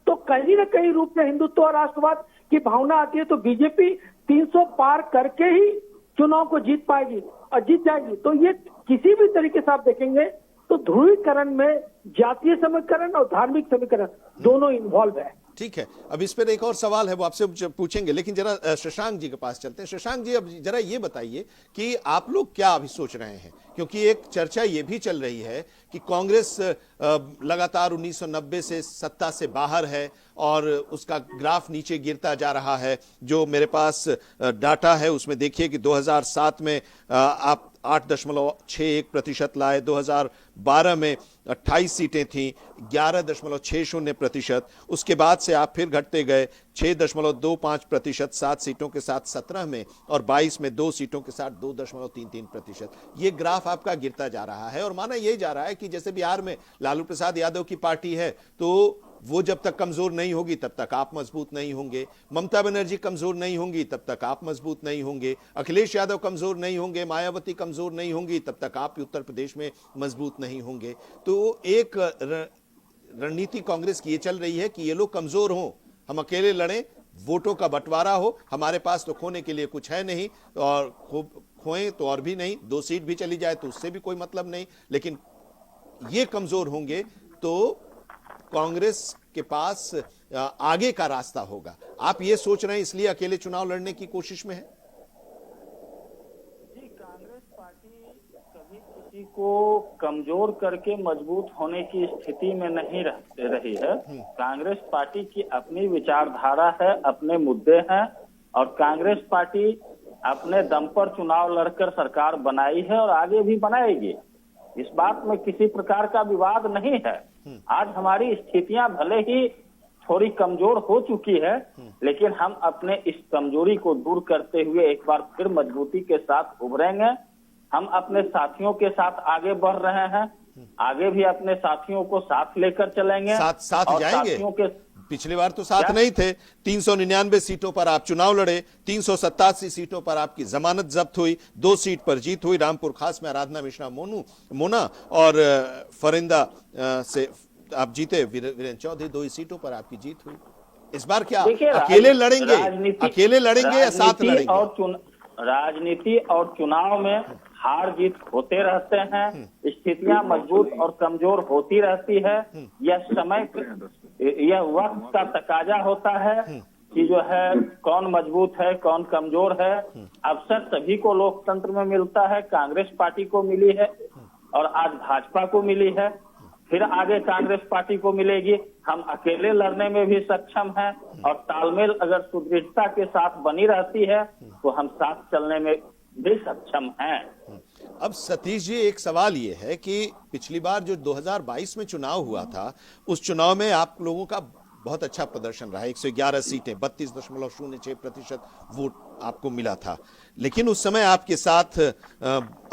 S3: तो कहीं न कहीं रूप में हिंदुत्व और राष्ट्रवाद की भावना आती है, तो बीजेपी 300 पार करके ही चुनाव को जीत पाएगी और जीत जाएगी। तो ये किसी भी तरीके से आप देखेंगे तो ध्रुवीकरण में जातीय समीकरण और धार्मिक समीकरण दोनों इन्वॉल्व है।
S1: ठीक है, अब इस पर एक और सवाल है, वो आपसे पूछेंगे, लेकिन जरा शशांक जी के पास चलते हैं। शशांक जी, अब जरा ये बताइए कि आप लोग क्या अभी सोच रहे हैं, क्योंकि एक चर्चा ये भी चल रही है कि कांग्रेस लगातार 1990 से सत्ता से बाहर है और उसका ग्राफ नीचे गिरता जा रहा है। जो मेरे पास डाटा है उसमें देखिए कि 2007 में आप 8.61% लाए, 2012 में 28 सीटें थीं, 11.60%। उसके बाद से आप फिर घटते गए 6.25%, 7 सीटों के साथ 17 में, और 22 में 2 सीटों के साथ 2.33%। ये ग्राफ आपका गिरता जा रहा है, और माना यही जा रहा है कि जैसे बिहार में लालू प्रसाद यादव की पार्टी है, तो वो जब तक कमजोर नहीं होगी तब तक आप मजबूत नहीं होंगे, ममता बनर्जी कमजोर नहीं होंगी तब तक आप मजबूत नहीं होंगे, अखिलेश यादव कमजोर नहीं होंगे, मायावती कमजोर नहीं होंगी तब तक आप उत्तर प्रदेश में मजबूत नहीं होंगे। तो एक रणनीति कांग्रेस की ये चल रही है कि ये लोग कमजोर हों, हम अकेले लड़ें, वोटों का बंटवारा हो, हमारे पास तो खोने के लिए कुछ है नहीं, और खोएं तो और भी नहीं, 2 सीट भी चली जाए तो उससे भी कोई मतलब नहीं, लेकिन ये कमजोर होंगे तो कांग्रेस के पास आगे का रास्ता होगा। आप ये सोच रहे हैं इसलिए अकेले चुनाव लड़ने की कोशिश में है?
S4: जी, कांग्रेस पार्टी कभी किसी को कमजोर करके मजबूत होने की स्थिति में नहीं रही है। कांग्रेस पार्टी की अपनी विचारधारा है, अपने मुद्दे हैं, और कांग्रेस पार्टी अपने दम पर चुनाव लड़कर सरकार बनाई है और आगे भी बनाएगी। इस बात में किसी प्रकार का विवाद नहीं है। आज हमारी स्थितियां भले ही थोड़ी कमजोर हो चुकी है, लेकिन हम अपने इस कमजोरी को दूर करते हुए एक बार फिर मजबूती के साथ उभरेंगे। हम अपने साथियों के साथ आगे बढ़ रहे हैं, आगे भी अपने साथियों को साथ लेकर चलेंगे,
S1: साथ जाएंगे।
S4: साथियों के
S1: पिछली बार तो साथ नहीं थे। 399 सीटों पर आप चुनाव लड़े, 387 सीटों पर आपकी जमानत जब्त हुई, 2 सीट पर जीत हुई, रामपुर खास में आराधना मिश्रा मोना और फरिंदा से आप जीते, वीरेंद्र चौधरी 2 ही सीटों पर आपकी जीत हुई। इस बार क्या अकेले लड़ेंगे, या साथ लड़ेंगे?
S4: राजनीति और चुनाव में हार जीत होते रहते हैं, स्थितियां मजबूत और कमजोर होती रहती है। यह वक्त का तकाजा होता है कि जो है कौन मजबूत है, कौन कमजोर है। अवसर सभी को लोकतंत्र में मिलता है, कांग्रेस पार्टी को मिली है और आज भाजपा को मिली है, फिर आगे कांग्रेस पार्टी को मिलेगी। हम अकेले लड़ने में भी सक्षम हैं और तालमेल अगर सुदृढ़ता के साथ बनी रहती है तो हम साथ चलने में भी सक्षम हैं।
S1: अब सतीश जी, एक सवाल ये है कि पिछली बार जो 2022 में चुनाव हुआ था, उस चुनाव में आप लोगों का बहुत अच्छा प्रदर्शन रहा। 111 सीटें, 32.06% वोट आपको मिला था, लेकिन उस समय आपके साथ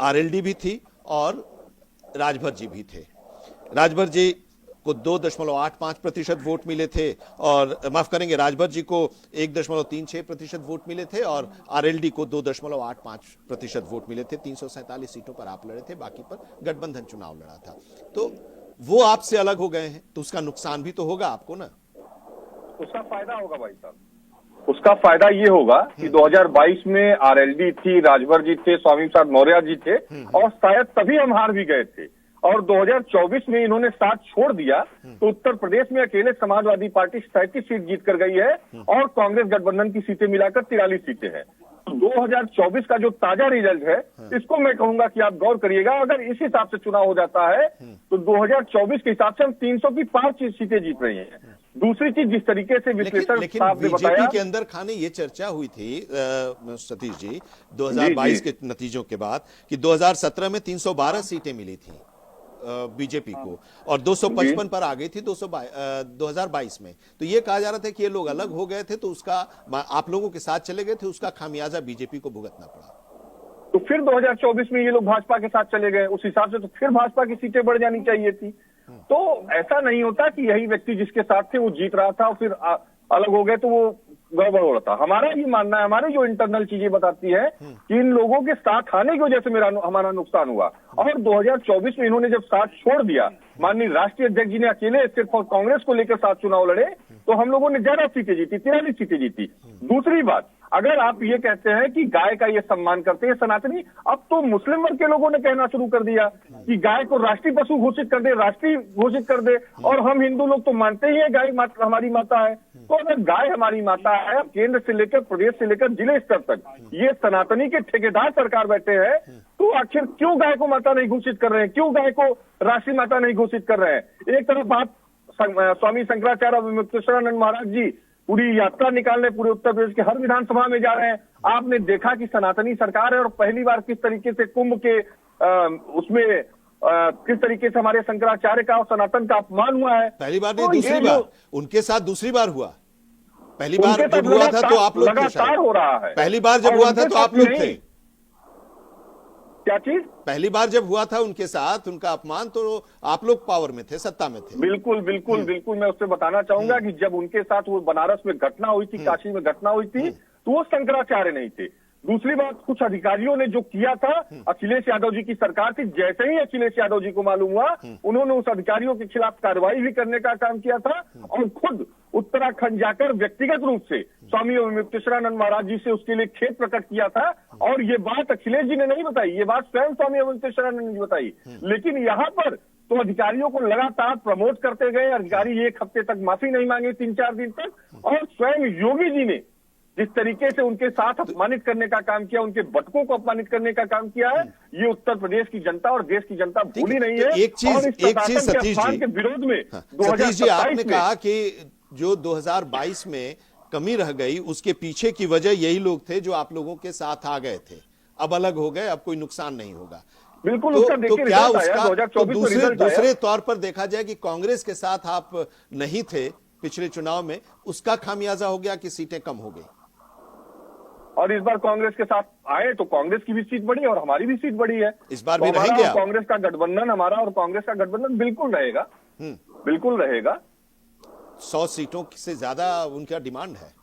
S1: आरएलडी भी थी और राजभर जी भी थे। राजभर जी को 2.85% वोट मिले थे, और माफ करेंगे, राजभर जी को 1.36% वोट मिले थे और आरएलडी को 2.85% वोट मिले थे। 347 सीटों पर आप लड़े थे, बाकी पर गठबंधन चुनाव लड़ा था। तो वो आपसे अलग हो गए हैं, तो उसका नुकसान भी तो होगा आपको ना?
S5: उसका फायदा होगा भाई साहब। उसका फायदा ये होगा कि 2022 में आरएलडी थी, राजभर जी थे, स्वामी प्रसाद मौर्य जी थे, और शायद तभी हम हार भी गए थे। और 2024 में इन्होंने साथ छोड़ दिया तो उत्तर प्रदेश में अकेले समाजवादी पार्टी 37 सीट जीत कर गई है और कांग्रेस गठबंधन की सीटें मिलाकर 43 सीटें हैं। 2024 का जो ताजा रिजल्ट है, इसको मैं कहूंगा कि आप गौर करिएगा। अगर इस हिसाब से चुनाव हो जाता है तो 2024 के हिसाब से हम 300 की 5 सीटें जीत रही हैं। दूसरी चीज, जिस तरीके से विश्लेषण साहब ने बताया,
S1: बीजेपी के अंदर खाने ये चर्चा हुई थी सतीश जी 2022 के नतीजों के बाद कि 2017 में 312 सीटें मिली थी बीजेपी को और 255 पर आ गई थी 2022 में। तो ये कहा जा रहा था कि ये लोग अलग हो गए थे, तो उसका आप लोगों के साथ चले गए थे, उसका खामियाजा बीजेपी को भुगतना पड़ा।
S5: तो फिर 2024 में ये लोग भाजपा के साथ चले गए, उस हिसाब से तो फिर भाजपा की सीटें बढ़ जानी चाहिए थी। तो ऐसा नहीं होता कि यही व्यक्ति जिसके साथ थे वो जीत रहा था और फिर अलग हो गए तो वो गड़बड़ हो रहा था। हमारा ये मानना है, हमारी जो इंटरनल चीजें बताती है कि इन लोगों के साथ आने की वजह से हमारा नुकसान हुआ। और 2024 में इन्होंने जब साथ छोड़ दिया, माननीय राष्ट्रीय अध्यक्ष जी ने अकेले सिर्फ और कांग्रेस को लेकर साथ चुनाव लड़े, तो हम लोगों ने ज्यादा सीटें जीती, 43 सीटें जीती। दूसरी बात, अगर आप ये कहते हैं कि गाय का ये सम्मान करते हैं सनातनी, अब तो मुस्लिम वर्ग के लोगों ने कहना शुरू कर दिया कि गाय को राष्ट्रीय पशु घोषित कर दे, राष्ट्रीय घोषित कर दे। और हम हिंदू लोग तो मानते ही है गाय हमारी माता है। तो अगर गाय हमारी माता है, केंद्र से लेकर प्रदेश से लेकर जिले स्तर तक ये सनातनी के ठेकेदार सरकार बैठे हैं, तो आखिर क्यों गाय को माता नहीं घोषित कर रहे हैं, क्यों गाय को राष्ट्रीय माता नहीं घोषित कर रहे हैं? एक तरफ आप स्वामी शंकराचार्य विमुक्तेश्वरानंद महाराज जी पूरी यात्रा निकालने पूरे उत्तर प्रदेश के हर विधानसभा में जा रहे हैं। आपने देखा कि सनातनी सरकार है और पहली बार किस तरीके से कुंभ के उसमें किस तरीके से हमारे शंकराचार्य का और सनातन का अपमान हुआ है।
S1: पहली बार नहीं, दूसरी बार उनके साथ दूसरी बार हुआ। पहली बार जब हुआ था तो आप लोग
S5: लगातार हो रहा है।
S1: पहली बार जब हुआ था तो आप लोग थे।
S5: क्या चीज?
S1: पहली बार जब हुआ था उनके साथ उनका अपमान, तो आप लोग पावर में थे, सत्ता में थे।
S5: बिल्कुल बिल्कुल बिल्कुल। मैं उससे बताना चाहूंगा कि जब उनके साथ वो बनारस में घटना हुई थी, काशी में घटना हुई थी, तो वो शंकराचार्य नहीं थे। दूसरी बात, कुछ अधिकारियों ने जो किया था, अखिलेश यादव जी की सरकार थी, जैसे ही अखिलेश यादव जी को मालूम हुआ, उन्होंने उस अधिकारियों के खिलाफ कार्रवाई भी करने का काम किया था और खुद उत्तराखंड जाकर व्यक्तिगत रूप से स्वामी अवधेशानंद महाराज जी से उसके लिए खेद प्रकट किया था। और ये बात अखिलेश जी ने नहीं बताई, ये बात स्वयं स्वामी अवधेशानंद जी बताई। लेकिन यहाँ पर तो अधिकारियों को लगातार प्रमोट करते गए, अधिकारी एक हफ्ते तक माफी नहीं मांगे, 3-4 दिन तक, और स्वयं योगी जी ने जिस तरीके से उनके साथ अपमानित करने का काम किया, उनके बटकों को अपमानित करने का काम किया है, ये उत्तर प्रदेश की जनता और देश की जनता भूली नहीं है।
S1: एक चीज सतीश जी
S5: के विरोध में
S1: सतीश जी आपने कहा कि जो 2022 में कमी रह गई उसके पीछे की वजह यही लोग थे जो आप लोगों के साथ आ गए थे, अब अलग हो गए, अब कोई नुकसान नहीं होगा।
S5: बिल्कुल।
S1: तो
S5: उसका देखिए
S1: क्या
S5: रिजल्ट आया,
S1: उसका
S5: 2024 में रिजल्ट
S1: दूसरे
S5: आया।
S1: तौर पर देखा जाए कि कांग्रेस के साथ आप नहीं थे पिछले चुनाव में, उसका खामियाजा हो गया कि सीटें कम हो गई?
S5: और इस बार कांग्रेस के साथ आए तो कांग्रेस की भी सीट बढ़ी और हमारी भी सीट बढ़ी है।
S1: इस बार
S5: तो
S1: भी
S5: हमारा
S1: रहेंगे
S5: और
S1: आप?
S5: कांग्रेस का गठबंधन, हमारा और कांग्रेस का गठबंधन बिल्कुल रहेगा, बिल्कुल रहेगा।
S1: 100 सीटों से ज्यादा उनका डिमांड है।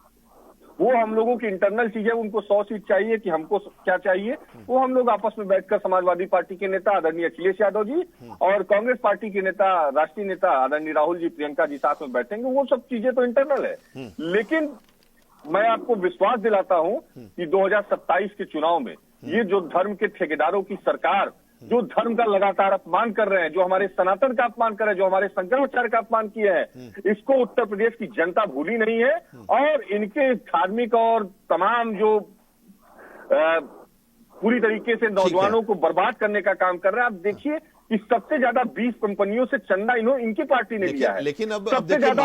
S5: वो हम लोगों की इंटरनल चीज है, उनको 100 सीट चाहिए कि हमको क्या चाहिए, वो हम लोग आपस में बैठकर समाजवादी पार्टी के नेता आदरणीय अखिलेश यादव जी और कांग्रेस पार्टी के नेता, राष्ट्रीय नेता आदरणीय राहुल जी, प्रियंका जी साथ में बैठेंगे। वो सब चीजें तो इंटरनल है। लेकिन मैं आपको विश्वास दिलाता हूं कि 2027 के चुनाव में ये जो धर्म के ठेकेदारों की सरकार जो धर्म का लगातार अपमान कर रहे हैं, जो हमारे सनातन का अपमान कर रहे हैं, जो हमारे शंकराचार्य का अपमान किया है, इसको उत्तर प्रदेश की जनता भूली नहीं है। और इनके धार्मिक और तमाम जो पूरी तरीके से नौजवानों को बर्बाद करने का काम कर रहे हैं। आप देखिए कि सबसे ज्यादा 20 कंपनियों से चंदा इनकी पार्टी ने लिया है।
S1: लेकिन अब
S5: सबसे
S1: देखिए
S5: ज्यादा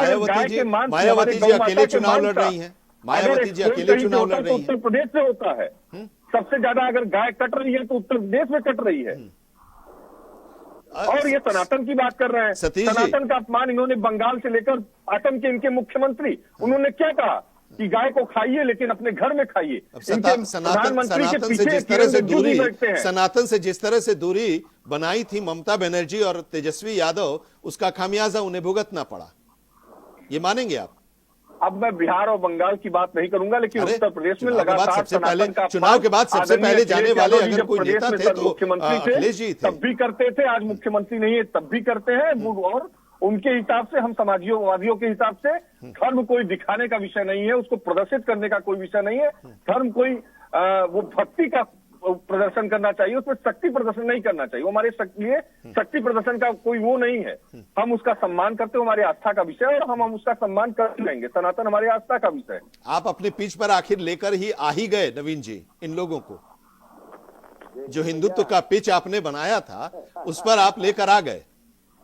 S1: मायावती जी अकेले चुनाव लड़ रही हैं। मायावती जी अकेले चुनाव लड़ रही हैं।
S5: उत्तर प्रदेश से होता है। सबसे ज्यादा अगर गाय कट रही है तो उत्तर प्रदेश में कट रही है। और ये सनातन की बात कर रहे हैं। सनातन का अपमान इन्होंने बंगाल से लेकर असम के इनके मुख्यमंत्री, उन्होंने क्या कहा कि गाय को खाइए लेकिन अपने घर में खाइए।
S1: सनातन से जिस तरह से दूरी बनाई थी ममता बनर्जी और तेजस्वी यादव, उसका खामियाजा उन्हें भुगतना पड़ा, ये मानेंगे आप?
S5: अब मैं बिहार और बंगाल की बात नहीं करूंगा, लेकिन उत्तर प्रदेश में लगातार
S1: सबसे पहले चुनाव के बाद सबसे पहले जाने वाले अगर कोई नेता थे तो अखिलेश जी थे।
S5: तब भी करते थे, आज मुख्यमंत्री नहीं है तब भी करते हैं। और उनके हिसाब से, हम समाजवादियों के हिसाब से, धर्म कोई दिखाने का विषय नहीं है, उसको प्रदर्शित करने का कोई विषय नहीं है। धर्म कोई वो भक्ति का प्रदर्शन करना चाहिए, उसमें शक्ति प्रदर्शन नहीं करना चाहिए। वो हमारे लिए शक्ति प्रदर्शन का कोई वो नहीं है। हम उसका सम्मान करते हैं, हमारी आस्था का विषय है और हम उसका सम्मान कर लेंगे। सनातन हमारी आस्था का विषय है।
S1: आप अपने पीठ पर आखिर लेकर ही आ ही गए नवीन जी इन लोगों को, जो हिंदुत्व का पिच आपने बनाया था उस पर आप लेकर आ गए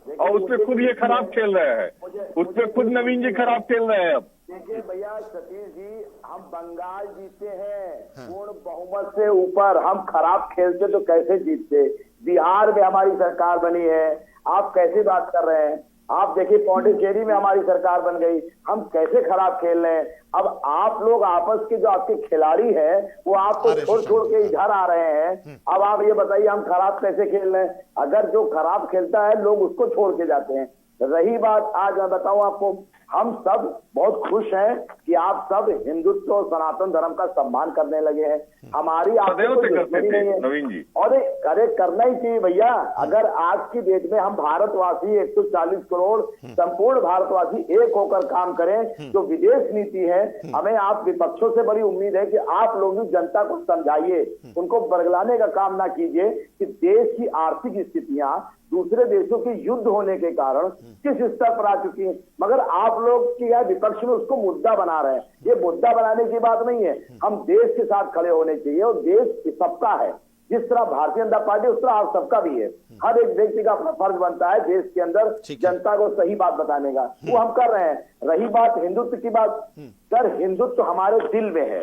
S5: और उस पर खुद ये खराब खेल रहे हैं, उस पर खुद नवीन जी खराब खेल रहे हैं। अब
S2: देखिए भैया सतीश जी, हम बंगाल जीते हैं पूर्ण बहुमत से ऊपर, हम खराब खेलते तो कैसे जीतते? बिहार में हमारी सरकार बनी है, आप कैसे बात कर रहे हैं? आप देखिए पौंडीचेरी में हमारी सरकार बन गई, हम कैसे खराब खेल रहे हैं? अब आप लोग आपस के जो आपके खिलाड़ी हैं वो आपको छोड़ के इधर आ रहे हैं। अब आप ये बताइए हम खराब कैसे खेल रहे हैं? अगर जो खराब खेलता है लोग उसको छोड़ के जाते हैं। रही बात, आज मैं बताऊं आपको, हम सब बहुत खुश हैं कि आप सब हिंदुत्व और सनातन धर्म का सम्मान करने लगे हैं। हमारी आपसे कोई दुश्मनी नहीं है
S5: नवीन जी।
S2: और अरे करना ही चाहिए भैया। अगर आज की डेट में हम भारतवासी 140 करोड़ संपूर्ण भारतवासी एक होकर काम करें, जो विदेश नीति है, हमें आप विपक्षों से बड़ी उम्मीद है कि आप लोग भी जनता को समझाइए, उनको बरगलाने का काम ना कीजिए कि देश की आर्थिक स्थितियां दूसरे देशों के युद्ध होने के कारण किस स्तर पर आ चुकी है। मगर आप लोग की विपक्ष में उसको मुद्दा बना रहे हैं। ये मुद्दा बनाने की बात नहीं है, हम देश के साथ खड़े होने चाहिए और देश सबका है। जिस तरह भारतीय जनता पार्टी उस तरह आप सबका भी है। हर एक व्यक्ति का अपना फर्ज बनता है देश के अंदर जनता को सही बात बताने का, वो हम कर रहे हैं। रही बात हिंदुत्व की बात, सर हिंदुत्व हमारे दिल में है,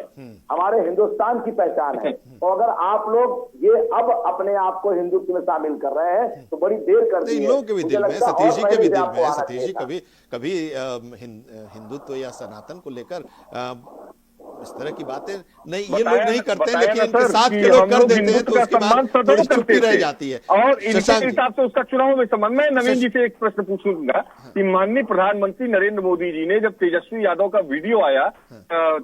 S2: हमारे हिंदुस्तान की पहचान है। और अगर आप लोग ये अब अपने आप को हिंदुत्व में शामिल कर रहे हैं तो बड़ी देर कर दी है।
S1: इन लोगों के भी दिल में, सतीश जी के भी दिल में, सतीश जी कभी हिंदुत्व या सनातन को लेकर इस तरह की बातें नहीं, ये
S5: बताया-
S1: लोग नहीं करते,
S5: बताया
S1: लेकिन
S5: ना
S1: इनके
S5: सर
S1: साथ
S5: कि
S1: के लोग
S5: हम
S1: कर
S5: लोग
S1: देते हैं
S5: हिंदुत्व
S1: तो
S5: का
S1: उसके
S5: सम्मान
S1: बाद
S5: सदैव
S1: थोड़ी चुप्पी
S5: करते
S1: रह
S5: थे।
S1: जाती है।
S5: और इनके
S1: शशांक जी,
S5: हिसाब से उसका चुनाव में संबंध में नवीन जी से एक प्रश्न पूछूंगा कि माननीय प्रधानमंत्री नरेंद्र मोदी जी ने जब तेजस्वी यादव का वीडियो आया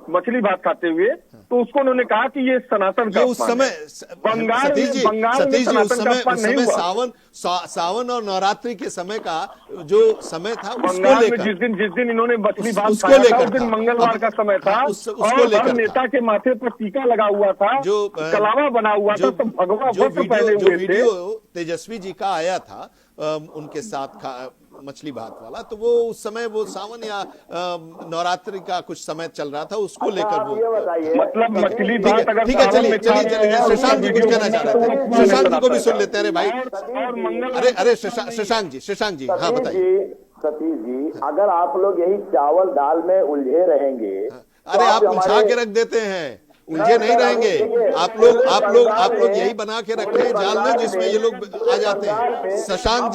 S5: मछली भात खाते हुए, तो उसको उन्होंने कहा कि ये सनातन का
S1: ये उस
S5: अपमान
S1: समय
S5: है। बंगाल
S1: सतीश
S5: में
S1: जी,
S5: सनातन
S1: उस
S5: का अपमान नहीं
S1: समय
S5: हुआ।
S1: सावन और नवरात्रि के समय का जो समय था उसको
S5: बंगाल में
S1: लेकर,
S5: जिस दिन इन्होंने मछली भात
S1: उसको
S5: खाया था
S1: लेकर
S5: उस दिन
S1: था।
S5: मंगलवार
S1: अब-
S5: का समय था,
S1: हाँ, उसको
S5: और हर
S1: लेकर था।
S5: नेता के माथे पर टीका लगा हुआ था,
S1: जो
S5: कलावा बना हुआ था, सब भगवा वस्त्र पहने
S1: जो
S5: हुए थे।
S1: वीडियो तेजस्वी जी का आया था उनके साथ मछली भात वाला, तो वो उस समय वो सावन या नवरात्रि का कुछ समय चल रहा था, उसको लेकर वो
S2: ये बताइए,
S5: मतलब मछली
S1: ठीक है,
S5: भात अगर
S1: ठीक है,
S5: सावन
S1: चलिए
S5: में
S1: चलिए
S5: खा
S1: चलिए
S5: रहे हैं,
S1: शशांक जी कुछ
S5: वीडियो
S1: कहना चाह
S5: बना
S1: रहे
S5: तो
S1: थे,
S5: वो
S1: शशांक जी को भी
S5: सनातन
S1: सुन लेते हैं। अरे भाई,
S5: और मंगलवार
S1: अरे शशांक जी, हाँ बताइए।
S2: सतीश जी, अगर आप लोग यही चावल दाल में उलझे रहेंगे,
S1: अरे आप उलझा के रख देते हैं, उलझे नहीं रहेंगे। आप लोग यही बना के रखे हैं जाल में जिसमें ये लोग आ जाते हैं। शशांक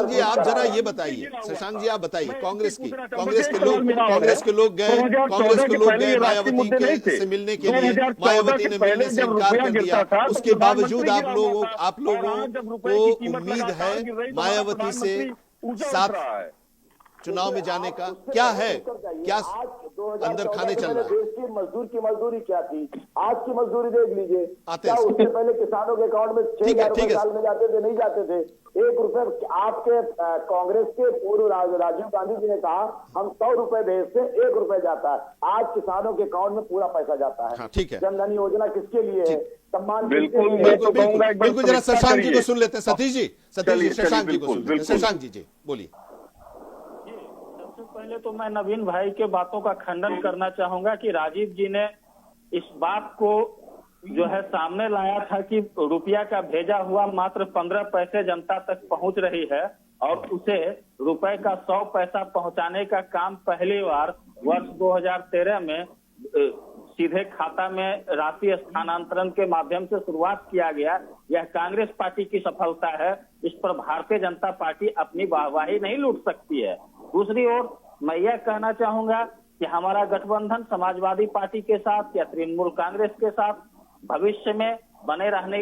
S1: जी आप जरा ये बताइए, शशांक जी आप बताइए, कांग्रेस के लोग गए मायावती से मिलने के लिए, मायावती ने मिलने से इनकार कर दिया। उसके बावजूद आप लोगों को उम्मीद है मायावती से साथ चुनाव में जाने का? क्या है, क्या अंदर खाने चल रहा है?
S2: देश की मजदूर की मजदूरी क्या थी, आज की मजदूरी देख लीजिए।
S1: आते
S2: क्या
S1: हैं।
S2: उससे पहले किसानों के अकाउंट में 6,000 रुपए साल में जाते थे, नहीं जाते थे? 1 रुपए आपके कांग्रेस के पूर्व राजीव गांधी जी ने कहा हम 100 रुपए भेजते, 1 रुपए जाता है। आज किसानों के अकाउंट में पूरा पैसा जाता है।
S1: हाँ, ठीक है।
S2: जनधन योजना किसके लिए है? सम्मान
S5: बिल्कुल,
S2: किसके लिए है?
S5: मैं तो कहूंगा एक बार
S1: बिल्कुल, जरा
S5: समीक्षा
S1: शशांक जी
S5: करिए।
S1: को सुन लेते हैं। सतीश जी
S5: चलिए,
S1: शशांक जी को सुन लेते हैं।
S5: बिल्कुल।
S1: शशांक जी बोलिए।
S4: सबसे पहले तो मैं नवीन भाई के बातों का खंडन करना चाहूंगा कि राजीव जी ने इस बात को जो है सामने लाया था कि रुपया का भेजा हुआ मात्र 15 पैसे जनता तक पहुंच रही है, और उसे रुपए का 100 पैसा पहुंचाने का काम पहली बार वर्ष 2013 में सीधे खाता में राशि स्थानांतरण के माध्यम से शुरुआत किया गया। यह कांग्रेस पार्टी की सफलता है। इस पर भारतीय जनता पार्टी अपनी वाहवाही नहीं लूट सकती है। दूसरी ओर मैं यह कहना चाहूंगा कि हमारा गठबंधन समाजवादी पार्टी के साथ या तृणमूल कांग्रेस के साथ भविष्य में बने रहने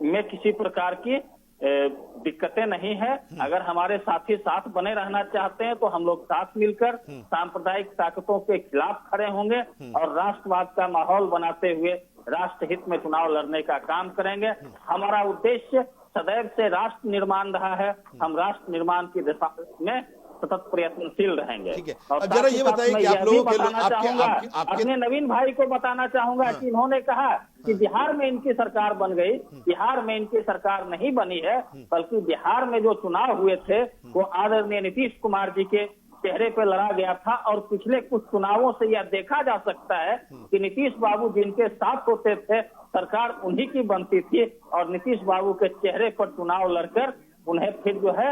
S4: में किसी प्रकार की दिक्कतें नहीं है। अगर हमारे साथी साथ बने रहना चाहते हैं तो हम लोग साथ मिलकर सांप्रदायिक ताकतों के खिलाफ खड़े होंगे और राष्ट्रवाद का माहौल बनाते हुए राष्ट्रहित में चुनाव लड़ने का काम करेंगे। हमारा उद्देश्य सदैव से राष्ट्र निर्माण रहा है। हम राष्ट्र निर्माण की दिशा में सतत प्रयत्नशील रहेंगे।
S1: ठीक है।
S4: और
S1: अब जरा ये बताइए कि आप लोगों के
S4: अपने नवीन भाई को बताना चाहूंगा कि इन्होंने कहा कि बिहार में इनकी सरकार बन गई। बिहार में इनकी सरकार नहीं बनी है, बल्कि बिहार में जो चुनाव हुए थे वो आदरणीय नीतीश कुमार जी के चेहरे पे लड़ा गया था। और पिछले कुछ चुनावों से यह देखा जा सकता है कि नीतीश बाबू जिनके साथ होते थे सरकार उन्हीं की बनती थी, और नीतीश बाबू के चेहरे पर चुनाव लड़कर उन्हें फिर जो है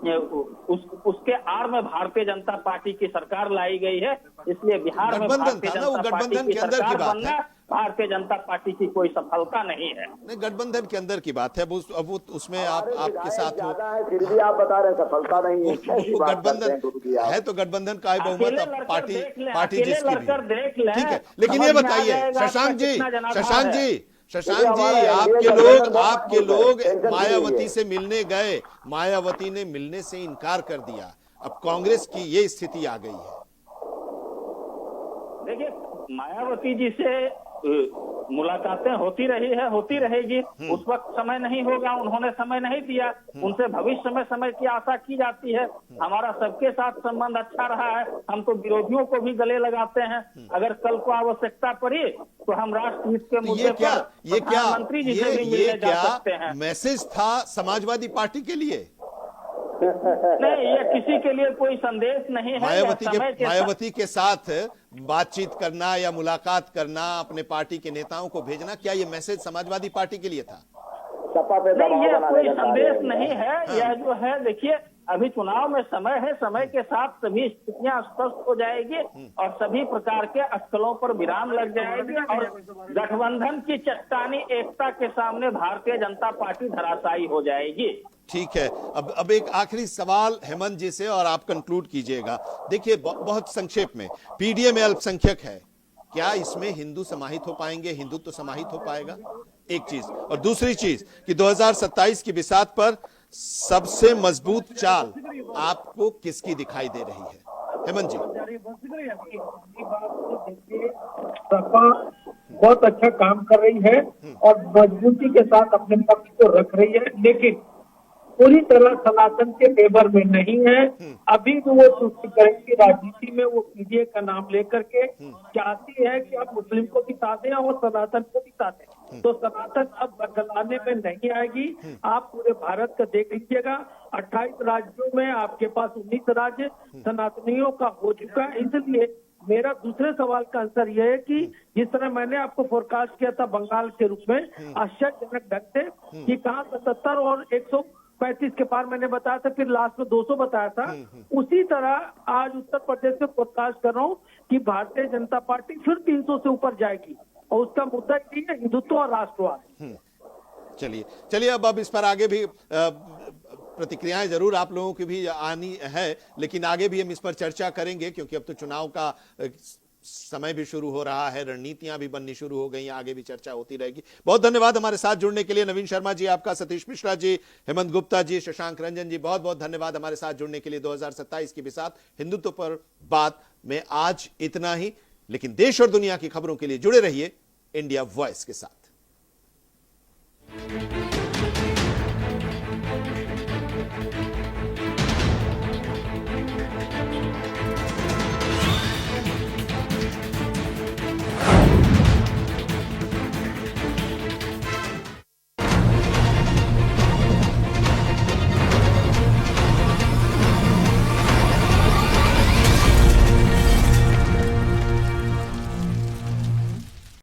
S4: उसके आड़ में भारतीय जनता पार्टी की सरकार लाई गई है। इसलिए बिहार में भारतीय जनता पार्टी की सरकार बनना भारतीय जनता पार्टी की कोई सफलता नहीं है।
S1: नहीं, गठबंधन के अंदर की बात है। अब उसमें आपके साथ हो,
S2: फिर भी आप बता रहे हैं सफलता नहीं है। कैसी बात करते हैं गुरु जी आप?
S1: है तो गठबंधन का ही बहुमत, पार्टी जिसकी भी
S4: देख लें।
S1: ठीक है। लेकिन ये बताइए शशांक जी आपके लोग मायावती से मिलने गए, मायावती ने मिलने से इनकार कर दिया। अब कांग्रेस की ये स्थिति आ गई है।
S4: देखिए, मायावती जी से मुलाकातें होती रही है, होती रहेगी। उस वक्त समय नहीं होगा, उन्होंने समय नहीं दिया। उनसे भविष्य में समय की आशा की जाती है। हमारा सबके साथ संबंध अच्छा रहा है। हम तो विरोधियों को भी गले लगाते हैं। अगर कल को आवश्यकता पड़ी तो हम राष्ट्रहित के मुद्दे पर प्रधानमंत्री जी से भी मिलने जा सकते हैं।
S1: मैसेज था समाजवादी पार्टी के लिए?
S4: नहीं, ये किसी के लिए कोई संदेश नहीं है।
S1: मायावती के साथ बातचीत करना या मुलाकात करना, अपने पार्टी के नेताओं को भेजना, क्या ये मैसेज समाजवादी पार्टी के लिए था?
S2: नहीं,
S4: ये कोई संदेश नहीं है। यह जो है, देखिए अभी चुनाव में समय है। समय के साथ सभी स्थितियां स्पष्ट हो जाएगी और सभी प्रकार के स्थलों पर विराम लग जाएगी और गठबंधन की चट्टानी एकता के सामने भारतीय जनता पार्टी धराशायी हो जाएगी।
S1: ठीक है। अब एक आखिरी सवाल हेमंत जी से और आप कंक्लूड कीजिएगा। देखिए बहुत संक्षेप में, पीडीए में अल्पसंख्यक है, क्या इसमें हिंदू समाहित हो पाएंगे, हिंदुत्व समाहित हो पाएगा? एक चीज। और दूसरी चीज कि 2027 की बिसात पर सबसे मजबूत चाल आपको किसकी दिखाई दे रही है? हेमंत जी।
S3: सपा बहुत अच्छा काम कर रही है और मजबूती के साथ अपने पक्ष को रख रही है, लेकिन पूरी तरह सनातन के फेवर में नहीं है। अभी भी वो तुष्टिकरण की राजनीति में वो पीडीए का नाम लेकर के चाहती है कि आप मुस्लिम को भी साथ दें और सनातन को भी साथ दें। तो सनातन अब बदलाने में नहीं आएगी। आप पूरे भारत का देख लीजिएगा, 28 राज्यों में आपके पास 19 राज्य सनातनियों का हो चुका है। इसलिए मेरा दूसरे सवाल का आंसर यह है कि जिस तरह मैंने आपको फोरकास्ट किया था बंगाल के रूप में आश्चर्यजनक ढंग से कि कहाँ 77 और 135 के पार मैंने बताया था, फिर लास्ट में 200 बताया था, उसी तरह आज उत्तर प्रदेश में फोरकास्ट कर रहा हूँ कि भारतीय जनता पार्टी फिर 300 से ऊपर जाएगी और उसका मुद्दा ये है हिंदुत्व और राष्ट्रवाद।
S1: चलिए अब इस पर आगे भी प्रतिक्रियाएं जरूर आप लोगों की भी आनी है, लेकिन आगे भी हम इस पर चर्चा करेंगे क्योंकि अब तो चुनाव का समय भी शुरू हो रहा है, रणनीतियां भी बननी शुरू हो गई, आगे भी चर्चा होती रहेगी। बहुत धन्यवाद हमारे साथ जुड़ने के लिए नवीन शर्मा जी आपका, सतीश मिश्रा जी, हेमंत गुप्ता जी, शशांक रंजन जी, बहुत बहुत धन्यवाद हमारे साथ जुड़ने के लिए। 2027 की बिसात हिंदुत्व पर बात में आज इतना ही, लेकिन देश और दुनिया की खबरों के लिए जुड़े रहिए इंडिया वॉइस के साथ।